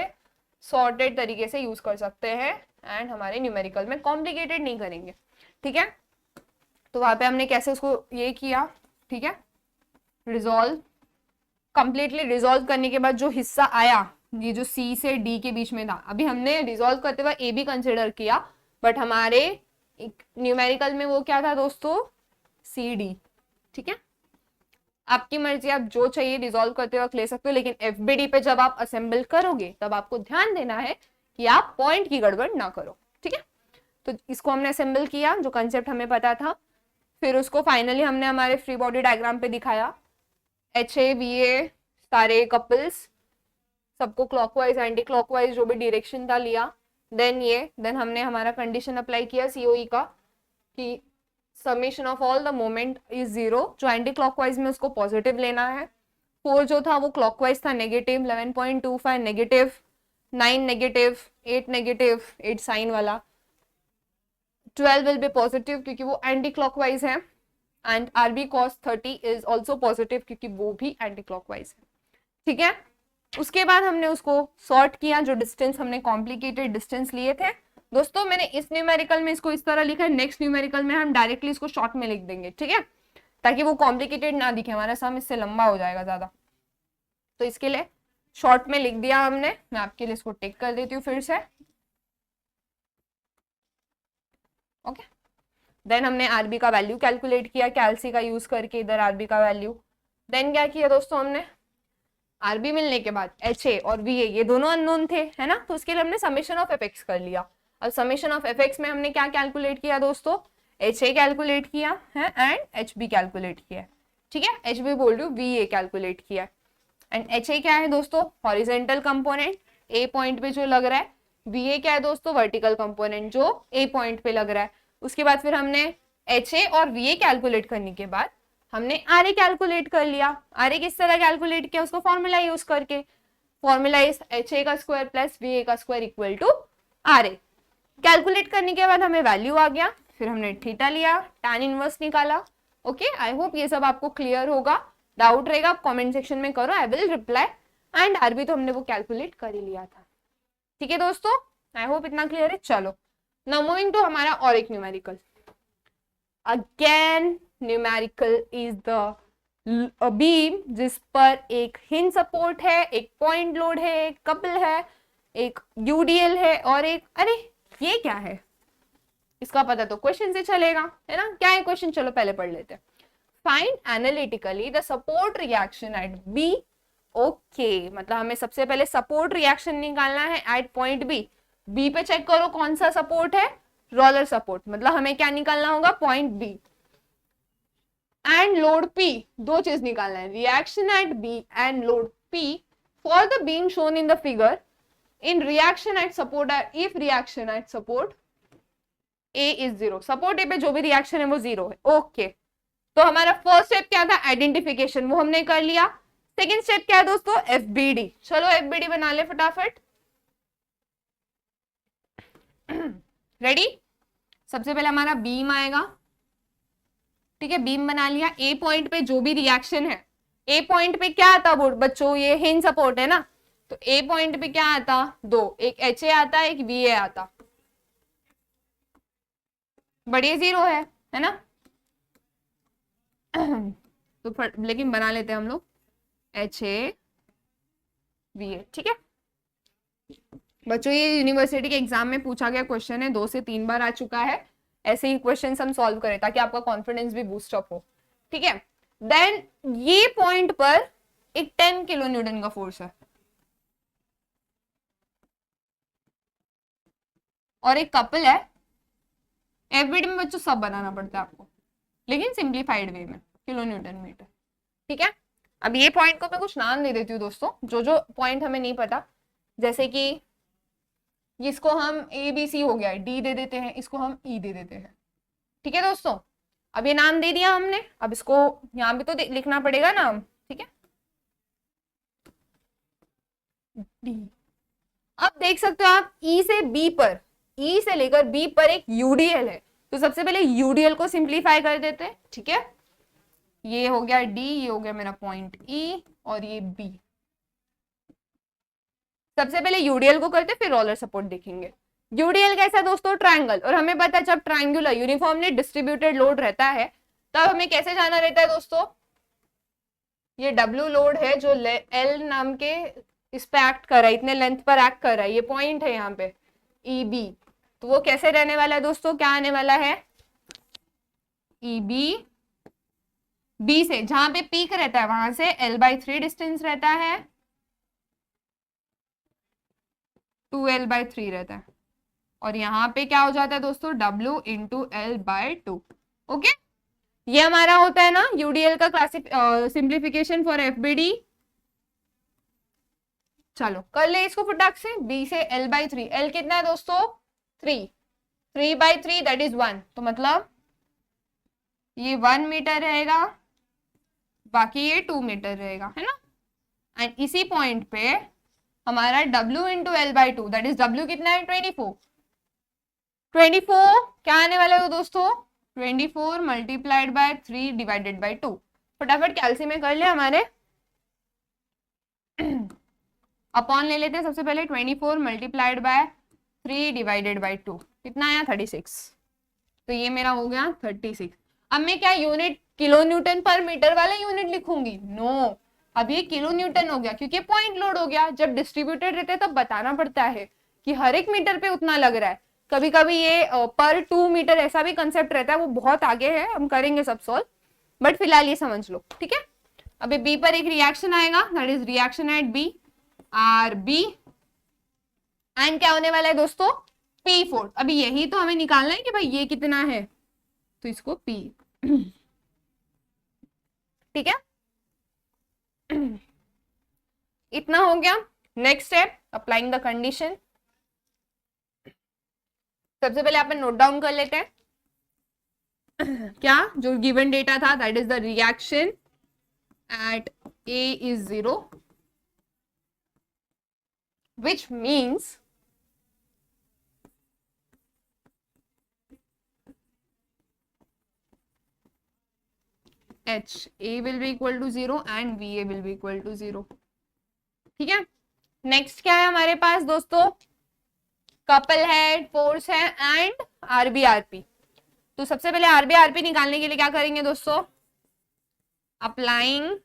सॉर्टेड तरीके से यूज कर सकते हैं एंड हमारे न्यूमेरिकल में कॉम्प्लिकेटेड नहीं करेंगे। ठीक है, तो वहां पे हमने कैसे उसको ये किया। ठीक है, रिजॉल्व, कंप्लीटली रिजॉल्व करने के बाद जो हिस्सा आया, ये जो सी से डी के बीच में था, अभी हमने रिजॉल्व करते हुए ए भी कंसिडर किया, बट हमारे न्यूमेरिकल में वो क्या था दोस्तों सी डी। ठीक है, आपकी मर्जी, आप जो चाहिए रिजॉल्व करते वक्त ले सकते हो, लेकिन एफबीडी पे जब आप असेंबल करोगे तब आपको ध्यान देना है कि आप पॉइंट की गड़बड़ ना करो। ठीक है, तो इसको हमने असेंबल किया, जो कंसेप्ट हमें पता था, फिर उसको फाइनली हमने हमारे फ्री बॉडी डायग्राम पे दिखाया। एच ए वी ए सारे कपल्स सबको क्लॉकवाइज एंटी क्लॉकवाइज जो भी डायरेक्शन था लिया। देन हमने हमारा कंडीशन अप्लाई किया सीओई का कि summation of all the moment is 0, जो एंटी क्लॉकवाइज में उसको पॉजिटिव लेना है। 4 जो था वो क्लॉकवाइज था negative, 11.25 negative, 9 negative, 8 negative, 8 sine वाला, 12 विल बी पॉजिटिव क्योंकि वो एंटी क्लॉकवाइज है। And RB cos 30 is also positive क्योंकि वो भी एंटी क्लॉकवाइज है, ठीक है। उसके बाद हमने उसको सॉर्ट किया, जो डिस्टेंस हमने कॉम्प्लिकेटेड डिस्टेंस लिए थे दोस्तों। मैंने इस न्यूमेरिकल में इसको इस तरह लिखा है, नेक्स्ट न्यूमेरिकल में हम डायरेक्टली इसको शॉर्ट में लिख देंगे, ठीक है, ताकि वो कॉम्प्लिकेटेड ना दिखे, हमारा सम इससे लंबा हो जाएगा ज्यादा। तो इसके लिए शॉर्ट में लिख दिया हमने, मैं आपके लिए इसको टिक कर देती हूँ फिर से, ओके। देन हमने आरबी का वैल्यू कैलकुलेट किया कैलसी का यूज करके, इधर आरबी का वैल्यू। देन क्या किया दोस्तों हमने, आरबी मिलने के बाद HA और VA ये दोनों अननोन थे, है ना, तो उसके लिए हमने समेशन ऑफ एफएक्स कर लिया। अब समेशन ऑफ एफएक्स में हमने क्या कैलकुलेट किया दोस्तों, HA कैलकुलेट किया है एंड HB कैलकुलेट किया है, ठीक है। HB बोल रही हूँ, VA कैलकुलेट किया है। एंड HA क्या है दोस्तों, हॉरिजेंटल कंपोनेंट A पॉइंट पे जो लग रहा है। VA क्या है दोस्तों, वर्टिकल कंपोनेंट जो A पॉइंट पे लग रहा है। उसके बाद फिर हमने HA और VA कैलकुलेट करने के बाद हमने RA कैलकुलेट कर लिया। RA किस तरह कैलकुलेट किया, उसको फॉर्मूला यूज करके, फॉर्मूला इज HA का स्क्वायर प्लस VA का square equal to RA। Calculate करने के बाद हमें वैल्यू आ गया, फिर हमने थीटा लिया, tan इनवर्स निकाला, ओके। आई होप ये सब आपको क्लियर होगा। डाउट रहेगा आप कमेंट सेक्शन में करो, I will reply. And RB तो हमने वो कैलकुलेट कर ही लिया था, ठीक है दोस्तों। आई होप इतना क्लियर है। चलो नाउ मूविंग टू हमारा और एक numerical. Again numerical is the beam जिस पर एक हिंज सपोर्ट है, एक पॉइंट लोड है, एक कपल है, एक यूडीएल है और एक, अरे ये क्या है, इसका पता तो क्वेश्चन से चलेगा, है ना। क्या है क्वेश्चन, चलो पहले पढ़ लेते हैं। Find analytically the support reaction at B, okay, मतलब हमें सबसे पहले सपोर्ट रिएक्शन निकालना है एट पॉइंट बी। बी पे चेक करो कौन सा सपोर्ट है, रोलर सपोर्ट, मतलब हमें क्या निकालना होगा, point B. And load P, दो चीज निकालना है, reaction at B and load P for the beam shown in the figure in reaction at support, if reaction at support A is 0, support A पे जो भी रिएक्शन है वो 0 है, ओके। तो हमारा फर्स्ट स्टेप क्या था, आइडेंटिफिकेशन, वो हमने कर लिया। सेकेंड स्टेप क्या है दोस्तों, FBD। चलो FBD बना ले फटाफट, रेडी। सबसे पहले हमारा बीम आएगा, ठीक है, बीम बना लिया। ए पॉइंट पे जो भी रिएक्शन है, ए पॉइंट पे क्या आता बच्चों, ये हिंज सपोर्ट है ना, तो ए पॉइंट पे क्या आता, दो, एक HA आता, एक VA आता, बढ़िया 0 है ना। तो लेकिन बना लेते हैं हम लोग HA VA, ठीक है बच्चों। ये यूनिवर्सिटी के एग्जाम में पूछा गया क्वेश्चन है, 2 से 3 बार आ चुका है। ऐसे ही क्वेश्चन हम सॉल्व करें ताकि आपका कॉन्फिडेंस भी बूस्ट अप हो, ठीक है। देन ये पॉइंट पर एक 10 किलो न्यूटन का फोर्स है और एक कपल है। एवरीडे में बच्चों सब बनाना पड़ता है आपको, लेकिन सिंप्लीफाइड वे में, किलो न्यूटन मीटर, ठीक है। अब ये पॉइंट को मैं कुछ नाम दे देती हूँ दोस्तों, जो जो पॉइंट हमें नहीं पता, जैसे कि इसको हम ABC हो गया, D दे देते हैं, इसको हम E दे देते हैं, ठीक है दोस्तों। अब ये नाम दे दिया हमने, अब इसको यहाँ भी तो लिखना पड़ेगा नाम, ठीक है। D, अब देख सकते हो आप E से B पर, E से लेकर B पर एक UDL है, तो सबसे पहले UDL को सिंप्लीफाई कर देते हैं, ठीक है। ये हो गया D, ये हो गया मेरा पॉइंट E और ये B। सबसे पहले यूडीएल को करते फिर रोलर सपोर्ट देखेंगे। यूडीएल कैसा है दोस्तों, ट्रायंगल, और हमें पता है जब ट्रायंगुलर यूनिफॉर्मली डिस्ट्रीब्यूटेड लोड रहता है तब हमें कैसे जाना रहता है दोस्तों, ये W लोड है जो L नाम के इस पे एक्ट कर रहा है, इतने लेंथ पर एक्ट कर रहा है, ये पॉइंट है यहाँ पे EB, तो वो कैसे रहने वाला है दोस्तों, क्या आने वाला है, EB B से जहां पे पीक रहता है वहां से L/3 डिस्टेंस रहता है, 2L/3 रहता है, और यहाँ पे क्या हो जाता है दोस्तों, W इंटू L/2, ओके। ये हमारा होता है ना यूडीएल का सिंप्लीफिकेशन फॉर FBD। चलो कर ले इसको फटाक से, B से L/3, L कितना है दोस्तों, 3, 3/3 दैट इज 1, तो मतलब ये 1 मीटर रहेगा, बाकी ये 2 मीटर रहेगा, है ना। एंड इसी पॉइंट पे हमारा W into L/2 that is W कितना है, 24 क्या आने वाला है दोस्तों, 24 मल्टीप्लाइड बाय 3 डिवाइडेड बाय 2। फटाफट कैलसी में कर ले हमारे। अपॉन ले लेते हैं सबसे पहले 24 मल्टीप्लाइड बाय 3 डिवाइडेड बाय 2, कितना आया 36। तो ये मेरा हो गया 36। अब मैं क्या यूनिट किलो न्यूटन पर मीटर वाला यूनिट लिखूंगी? नो, अब ये किलो न्यूटन हो गया क्योंकि पॉइंट लोड हो गया। जब डिस्ट्रीब्यूटेड रहते हैं तब बताना पड़ता है कि हर एक मीटर पे उतना लग रहा है। कभी कभी ये पर 2 मीटर ऐसा भी कंसेप्ट रहता है, वो बहुत आगे है, हम करेंगे सब सॉल्व, बट फिलहाल ये समझ लो, ठीक है। अभी बी पर एक रिएक्शन आएगा, that is reaction at B, R B, and क्या होने वाला है दोस्तों? P4। अभी यही तो हमें निकालना है कि भाई ये कितना है, तो इसको P, ठीक है। इतना हो गया। Next step, applying the condition. सबसे पहले अपन नोट डाउन कर लेते हैं क्या जो गिवन डेटा था, that is the reaction at A is 0, which means HA will be equal to 0 and VA will be equal to 0, ठीक है। नेक्स्ट क्या है हमारे पास दोस्तों? कपल है, फोर्स है एंड आरबी आरपी। तो सबसे पहले आरबी आरपी निकालने के लिए क्या करेंगे दोस्तों? अप्लाइंग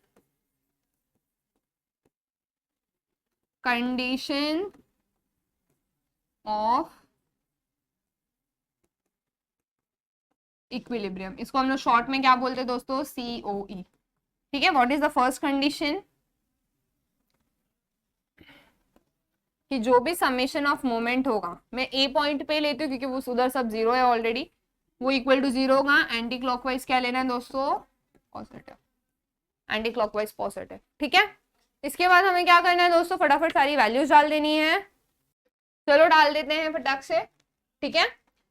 कंडीशन ऑफ इक्विलिब्रियम, इसको हम लोग शॉर्ट में क्या बोलते हैं दोस्तों? COE, ठीक है। What is the first condition? कि जो भी समेशन ऑफ मोमेंट होगा, मैं ए पॉइंट पे लेती हूँ क्योंकि वो उधर सब जीरो है ऑलरेडी, वो इक्वल टू 0 होगा। एंटी क्लॉकवाइज क्या लेना है दोस्तों? पॉजिटिव, एंटी क्लॉकवाइज पॉजिटिव, ठीक है। इसके बाद हमें क्या करना है दोस्तों? फटाफट सारी वैल्यूज डाल देनी है। चलो डाल देते हैं फटाक से, ठीक है।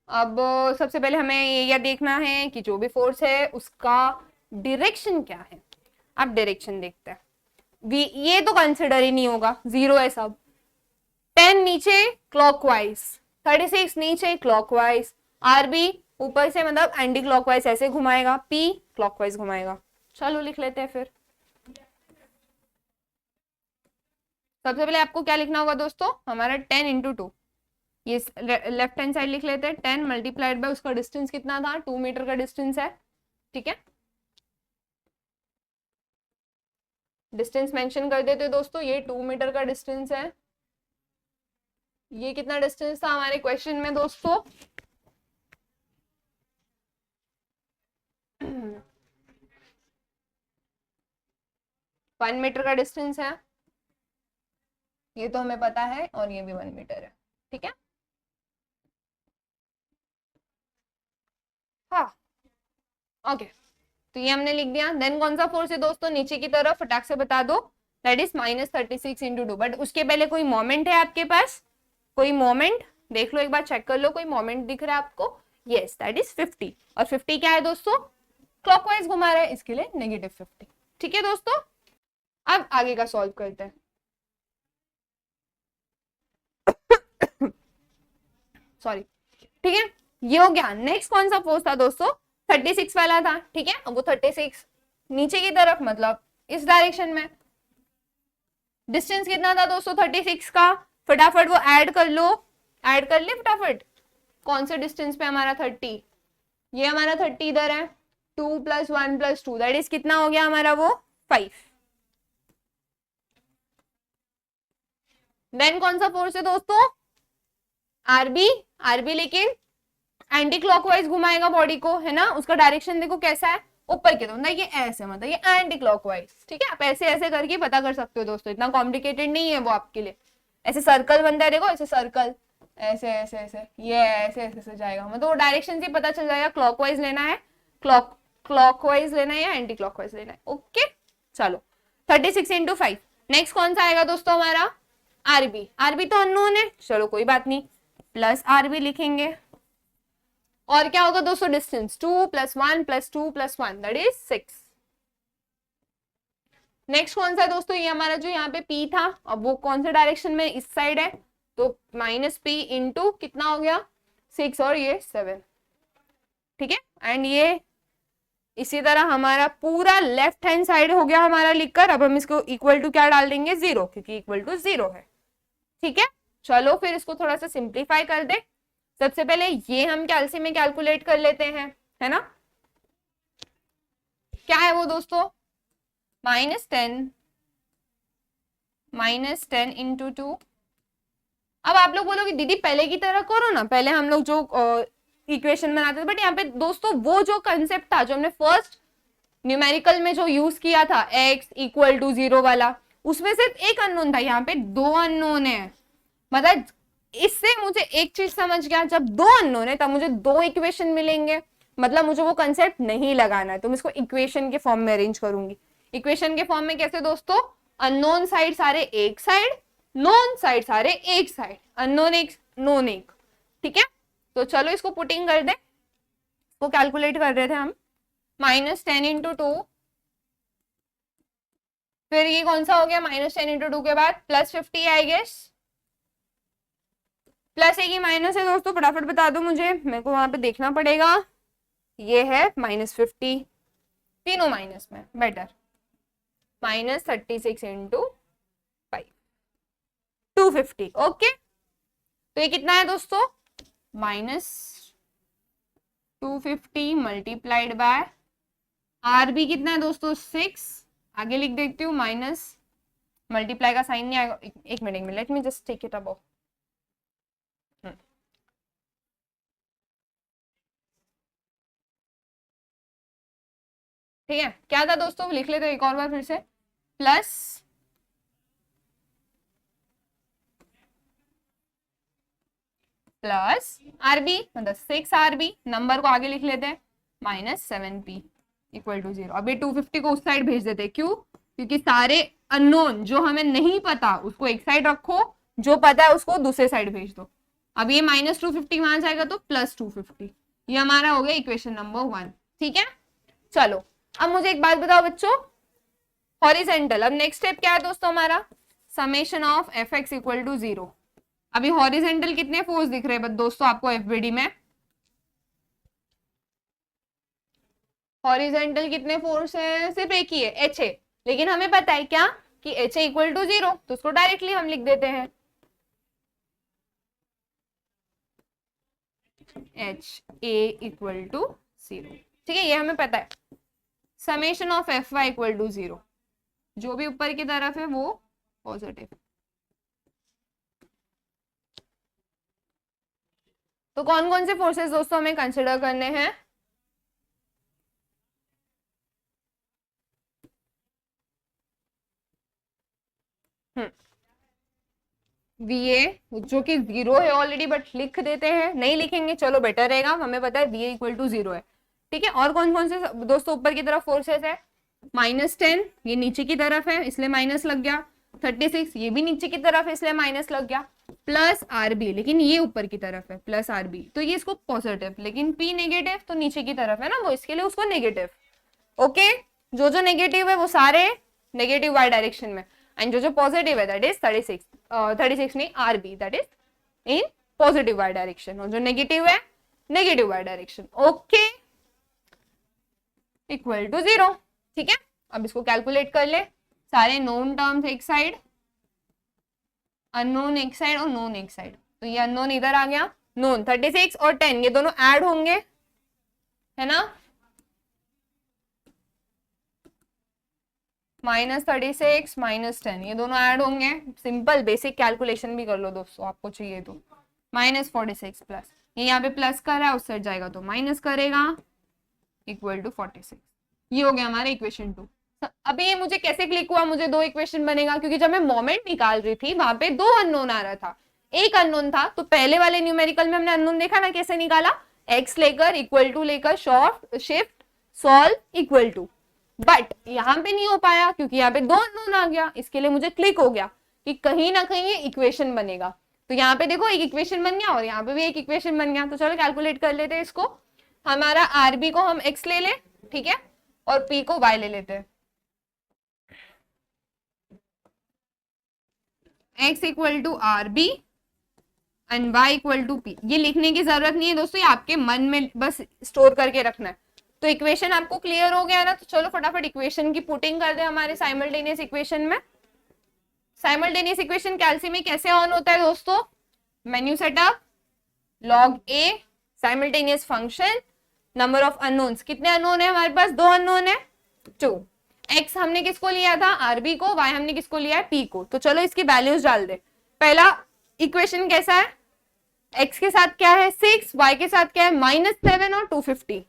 अब सबसे पहले हमें ये देखना है कि जो भी फोर्स है उसका डायरेक्शन क्या है। अब डायरेक्शन देखते हैं। ये तो कंसिडर ही नहीं होगा, 0 है सब। 10 नीचे क्लॉकवाइज, 36 नीचे क्लॉकवाइज, आरबी ऊपर से मतलब एंटी क्लॉकवाइज ऐसे घुमाएगा, पी क्लॉकवाइज घुमाएगा। चलो लिख लेते हैं फिर। सबसे पहले आपको क्या लिखना होगा दोस्तों? हमारा 10 इंटू 2, ये लेफ्ट हैंड साइड लिख लेते हैं। 10 मल्टीप्लाइड बाय उसका डिस्टेंस कितना था? 2 मीटर का डिस्टेंस है, ठीक है। डिस्टेंस मेंशन कर देते दोस्तों, ये 2 मीटर का डिस्टेंस है। ये कितना डिस्टेंस था हमारे क्वेश्चन में दोस्तों? वन मीटर का डिस्टेंस है, ये तो हमें पता है, और ये भी 1 मीटर है, ठीक है। हाँ ओके, तो ये हमने लिख दिया। देन कौन सा फोर्स है दोस्तों नीचे की तरफ? फटाक से बता दो। That is -36 into 2। बट उसके पहले कोई मोमेंट है आपके पास? कोई मोमेंट देख लो, एक बार चेक कर लो, कोई मोमेंट दिख रहा है आपको? Yes, that is 50। और 50 क्या है दोस्तों? क्लॉकवाइज घुमा रहा है, इसके लिए -50, ठीक है दोस्तों। अब आगे का सॉल्व करते हैं। सॉरी, ठीक है, ये हो गया। नेक्स्ट कौन सा फोर्स था दोस्तों? 36 वाला था, ठीक है। अब वो 36 नीचे की तरफ मतलब इस डायरेक्शन में। डिस्टेंस कितना था दोस्तों 36 का? फटाफट वो ऐड कर लो, ऐड कर ले फटाफट। कौन से डिस्टेंस पे हमारा 30? ये हमारा 30 इधर है। 2 + 1 + 2 दैट इज कितना हो गया हमारा? वो 5। देन कौन सा फोर्स है दोस्तों? आरबी। आरबी लेकिन एंटी क्लॉकवाइज घुमाएगा बॉडी को, है ना। उसका डायरेक्शन देखो कैसा है, ऊपर की तरफ, ये ऐसे मतलब ये एंटी क्लॉकवाइज, ठीक है। आप ऐसे ऐसे करके पता कर सकते हो दोस्तों, इतना कॉम्प्लिकेटेड नहीं है वो आपके लिए। ऐसे सर्कल बनता है देखो, ऐसे सर्कल, ऐसे ऐसे ऐसे, ये ऐसे ऐसे से जाएगा, मतलब वो डायरेक्शन से पता चल जाएगा क्लॉकवाइज लेना है, क्लॉकवाइज लेना है या एंटी क्लॉकवाइज लेना है। ओके चलो, 36 इंटू 5। नेक्स्ट कौन सा आएगा दोस्तों हमारा? आरबी। आरबी तो अननोन है, चलो कोई बात नहीं, प्लस आरबी लिखेंगे। और क्या होगा दोस्तों? Distance 2 + 1 + 2 + 1 that is 6। नेक्स्ट कौन सा है दोस्तों? ये हमारा जो यहाँ पे P था, अब वो कौन से डायरेक्शन में? इस साइड है, तो -P इंटू कितना हो गया? 6 और ये 7। ठीक है। एंड ये इसी तरह हमारा पूरा लेफ्ट हैंड साइड हो गया हमारा लिखकर। अब हम इसको इक्वल टू क्या डाल देंगे, 0, क्योंकि इक्वल टू 0 है। ठीक है, चलो फिर इसको थोड़ा सा सिंप्लीफाई कर दे। सबसे पहले ये हम कैलसी में कैलकुलेट कर लेते हैं, है ना। क्या है वो दोस्तों, -10 इंटू 2। अब आप लोग बोलोगे दीदी पहले की तरह करो ना, पहले हम लोग जो इक्वेशन बनाते थे, बट यहाँ पे दोस्तों वो जो कंसेप्ट था जो हमने फर्स्ट न्यूमेरिकल में जो यूज किया था x इक्वल टू 0 वाला, उसमें सिर्फ एक अननोन था, यहाँ पे 2 अननोन है। मतलब इससे मुझे एक चीज समझ गया, जब 2 अननोन है तब मुझे 2 इक्वेशन मिलेंगे, मतलब मुझे वो कंसेप्ट नहीं लगाना है, तो मैं इसको इक्वेशन के फॉर्म में अरेंज करूंगी। इक्वेशन के फॉर्म में कैसे दोस्तों, अननोन साइड सारे एक साइड, नोन साइड सारे एक साइड, अननोन एक नोन एक। ठीक है, तो चलो इसको पुटिंग कर दे, इसको कैलकुलेट कर रहे थे हम। -10 इंटू 2, फिर ये कौन सा हो गया, -10 इंटू 2 के बाद +50 आई गेस, प्लस एक ही माइनस है दोस्तों, फटाफट बता दो मुझे, मेरे को वहां पे देखना पड़ेगा। ये है -50, तीनों माइनस में, बेटर, -36 इंटू 5, 250। ओके, तो ये कितना है दोस्तों, -250 मल्टीप्लाइड बाय आरबी कितना है दोस्तों, 6। आगे लिख देती हूँ, माइनस मल्टीप्लाई का साइन नहीं आएगा, एक minute, let me just take it above. ठीक है, क्या था दोस्तों, लिख लेते एक और बार फिर से, प्लस आरबी मतलब 6 आरबी, नंबर को आगे लिख लेते हैं, -7p इक्वल टू 0। अब ये 250 को उस साइड भेज देते हैं, क्यों, क्योंकि सारे अननोन जो हमें नहीं पता उसको एक साइड रखो, जो पता है उसको दूसरे साइड भेज दो। अब ये -250 वहां जाएगा तो +250, ये हमारा हो गया इक्वेशन नंबर 1। ठीक है, चलो अब मुझे एक बात बताओ बच्चों, हॉरिजेंटल, अब नेक्स्ट स्टेप क्या है दोस्तों हमारा, summation of fx equal to 0। अभी हॉरिजेंटल कितने फोर्स दिख रहे हैं दोस्तों आपको एफबीडी में, हॉरिजेंटल कितने फोर्स है, सिर्फ एक ही है, एच ए, लेकिन हमें पता है क्या कि एच ए इक्वल टू 0, तो उसको डायरेक्टली हम लिख देते हैं एच ए इक्वल टू 0। ठीक है, ये हमें पता है। Summation of F Y equal to 0, जो भी ऊपर की तरफ है वो पॉजिटिव। तो कौन कौन से फोर्सेस दोस्तों हमें कंसिडर करने हैं, VA जो कि 0 है ऑलरेडी, बट लिख देते हैं, नहीं लिखेंगे चलो बेटर रहेगा, हमें पता है VA इक्वल टू 0 है। ठीक है, और कौन कौन से दोस्तों ऊपर की तरफ फोर्सेस है, -10 ये नीचे की तरफ है इसलिए माइनस लग गया, 36 ये भी नीचे की तरफ है इसलिए माइनस लग गया, प्लस आरबी, लेकिन ये ऊपर की तरफ है प्लस आरबी, तो ये इसको पॉजिटिव, लेकिन पी नेगेटिव तो नीचे की तरफ है ना वो, इसके लिए उसको नेगेटिव। ओके, जो जो नेगेटिव है वो सारे नेगेटिव वाई डायरेक्शन में, एंड जो जो पॉजिटिव है दैट इज 36 नहीं RB, that is in positive Y direction, और जो नेगेटिव है negative Y direction. Okay, equal to 0। ठीक है, अब इसको कैलकुलेट कर ले, सारे नोन टर्म्स एक साइड, अननोन एक साइड और नोन एक साइड, तो ये अननोन इधर आ गया, नोन 36 और 10 ये दोनों ऐड होंगे, है ना, -36 -10 ये दोनों ऐड होंगे, सिंपल बेसिक कैलकुलेशन भी कर लो दोस्तों आपको चाहिए तो, -46 प्लस ये यहाँ पे प्लस कर रहा है उस साइड जाएगा तो माइनस करेगा, इक्वल टू 46। ये हो गया हमारा इक्वेशन 2। अभी ये मुझे कैसे क्लिक हुआ, मुझे 2 इक्वेशन बनेगा, क्योंकि जब मैं मोमेंट निकाल रही थी वहां पे 2 अननोन आ रहा था, एक अननोन था, तो पहले वाले न्यूमेरिकल में हमने अननोन देखा ना कैसे निकाला, x लेकर इक्वल टू लेकर shift solve equal to, but यहाँ पे नहीं हो पाया क्योंकि यहाँ पे 2 अननोन आ गया, इसके लिए मुझे क्लिक हो गया कि कहीं ना कहीं ये इक्वेशन बनेगा, तो यहाँ पे देखो एक इक्वेशन बन गया और यहाँ पे भी एक इक्वेशन बन गया। तो चलो कैलकुलेट कर लेते हैं इसको, हमारा आरबी को हम x ले ले, ठीक है, और p को y ले लेते हैं, x equal to RB and y equal to p। ये लिखने की जरूरत नहीं है दोस्तों, ये आपके मन में बस स्टोर करके रखना है। तो इक्वेशन आपको क्लियर हो गया ना, तो चलो फटाफट इक्वेशन की पुटिंग कर दे हमारे साइमल्टेनियस इक्वेशन में। साइमल्टेनियस इक्वेशन कैल्सी में कैसे ऑन होता है दोस्तों? Menu setup, log A, simultaneous function, number of unknowns. कितने अननोन है हमारे पास? 2 अननोन है, 2। x हमने किसको लिया था? आरबी को। y हमने किसको लिया है? p को। तो चलो इसकी वैल्यूज डाल दे। पहला इक्वेशन कैसा है? x के साथ क्या है? 6, y के साथ क्या है? -7 और 250।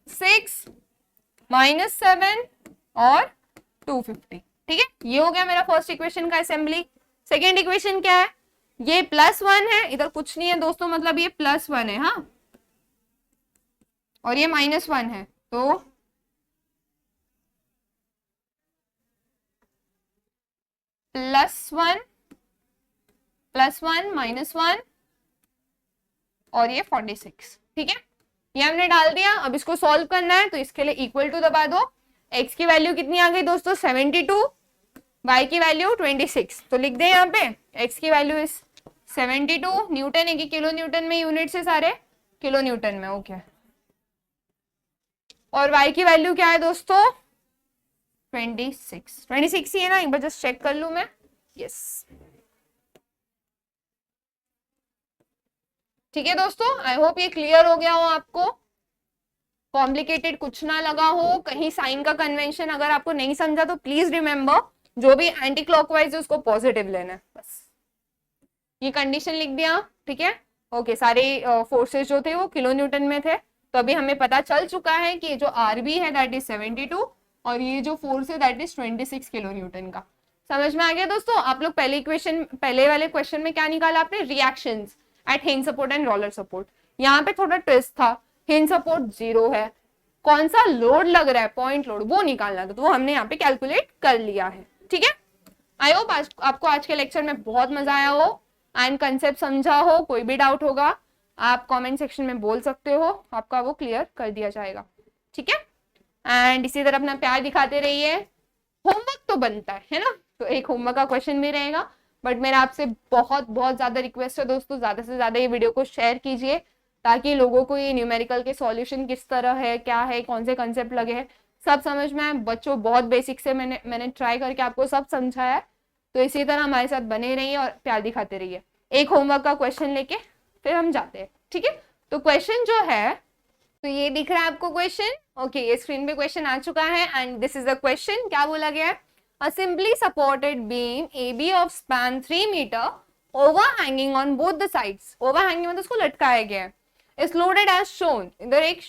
6 -7 और 250, ठीक है। ये हो गया मेरा फर्स्ट इक्वेशन का असेंबली। सेकेंड इक्वेशन क्या है? ये +1 है, इधर कुछ नहीं है दोस्तों, मतलब ये +1 है, हाँ, और ये -1 है, तो +1 +1 -1 और ये 46, ठीक है। ये हमने डाल दिया। अब इसको सॉल्व करना है, तो इसके लिए इक्वल टू दबा दो। x की वैल्यू कितनी आ गई दोस्तों? 72, y की वैल्यू 26। तो लिख दे यहाँ पे x की वैल्यू इज 72। न्यूटन है कि किलो न्यूटन में यूनिट से सारे? किलो न्यूटन में, ओके। और y की वैल्यू क्या है दोस्तों? 26 ही है ना, एक बार जस्ट चेक कर लू मैं। यस, ठीक है दोस्तों, आई होप ये क्लियर हो गया हो आपको, कॉम्प्लिकेटेड कुछ ना लगा हो। कहीं साइन का कन्वेंशन अगर आपको नहीं समझा तो प्लीज रिमेंबर, जो भी एंटी क्लॉकवाइज है उसको पॉजिटिव लेना है बस। ये कंडीशन लिख दिया, ठीक है, ओके। सारे फोर्सेस जो थे वो किलो न्यूटन में थे, तो अभी हमें पता चल चुका है कि जो आरबी है दैट इज 72 और ये जो फोर्स है दैट इज 26 किलो न्यूटन का। समझ में आ गया दोस्तों? आप लोग पहले वाले क्वेश्चन में क्या निकाला आपने? Reactions at hinge support and roller support. यहाँ पे थोड़ा ट्विस्ट था, हिंज सपोर्ट 0 है, कौन सा लोड लग रहा है, पॉइंट लोड, वो निकालना था, तो वो हमने यहाँ पे कैलकुलेट कर लिया है, ठीक है। आई होप आपको आज के लेक्चर में बहुत मजा आया हो एंड कंसेप्ट समझा हो। कोई भी डाउट होगा आप कमेंट सेक्शन में बोल सकते हो, आपका वो क्लियर कर दिया जाएगा, ठीक है। एंड इसी तरह अपना प्यार दिखाते रहिए। होमवर्क तो बनता है ना, तो एक होमवर्क का क्वेश्चन भी रहेगा, बट मेरा आपसे बहुत बहुत ज्यादा रिक्वेस्ट है दोस्तों, ज्यादा से ज्यादा ये वीडियो को शेयर कीजिए, ताकि लोगों को ये न्यूमेरिकल के सॉल्यूशन किस तरह है, क्या है, कौन से कंसेप्ट लगे हैं, सब समझ में आए। बच्चों बहुत बेसिक से मैंने ट्राई करके आपको सब समझाया है, तो इसी तरह हमारे साथ बने रहिए और प्यार दिखाते रहिए। एक होमवर्क का क्वेश्चन लेके फिर हम जाते हैं, ठीक है। तो क्वेश्चन जो है, तो ये दिख रहा है आपको क्वेश्चन, ओके, ये स्क्रीन पे क्वेश्चन आ चुका है and this is the question. क्या बोला गया है? A simply supported beam AB of span 3 meter overhanging on both the sides, overhanging मतलब उसको लटकाया गया है, is loaded as shown। इधर एक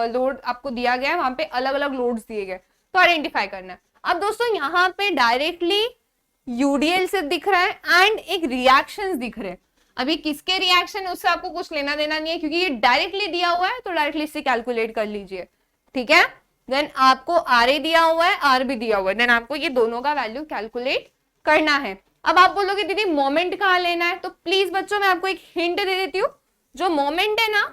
लोड आपको दिया गया है, वहां पे अलग अलग लोड्स दिए गए, तो आइडेंटिफाई करना है। अब दोस्तों यहाँ पे डायरेक्टली यूडीएल से दिख रहा है एंड एक रिएक्शंस दिख रहे हैं। अभी किसके रिएक्शन, उससे आपको कुछ लेना देना नहीं है, क्योंकि ये डायरेक्टली दिया हुआ है, तो डायरेक्टली इससे कैलकुलेट कर लीजिए, ठीक है। देन आपको आर ए दिया हुआ है, आर बी दिया हुआ है, देन आपको ये दोनों का वैल्यू कैलकुलेट करना है। अब आप बोलोगे दीदी मोमेंट कहाँ लेना है, तो प्लीज बच्चों मैं आपको एक हिंट दे देती हूँ। जो मोमेंट है ना,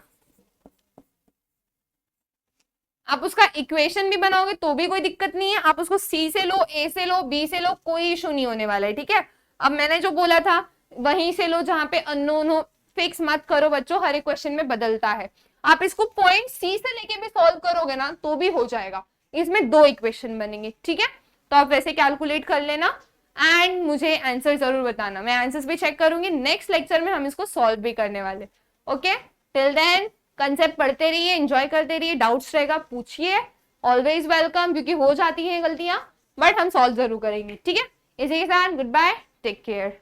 आप उसका इक्वेशन भी बनाओगे तो भी कोई दिक्कत नहीं है, आप उसको सी से लो, ए से लो, बी से लो, कोई इशू नहीं होने वाला है, ठीक है। अब मैंने जो बोला था वहीं से लो जहां पे अननोन हो, फिक्स मत करो बच्चों, हर एक क्वेश्चन में बदलता है। आप इसको पॉइंट सी से लेके भी सॉल्व करोगे ना तो भी हो जाएगा, इसमें 2 इक्वेशन बनेंगे, ठीक है। तो आप वैसे कैलकुलेट कर लेना एंड मुझे आंसर जरूर बताना, मैं आंसर्स भी चेक करूंगी। नेक्स्ट लेक्चर में हम इसको सॉल्व भी करने वाले, ओके। टिल देन कंसेप्ट पढ़ते रहिए, एंजॉय करते रहिए, डाउट्स रहेगा पूछिए, ऑलवेज वेलकम, क्योंकि हो जाती हैं गलतियां बट हम सॉल्व जरूर करेंगे, ठीक है। इसी के साथ गुड बाय, टेक केयर।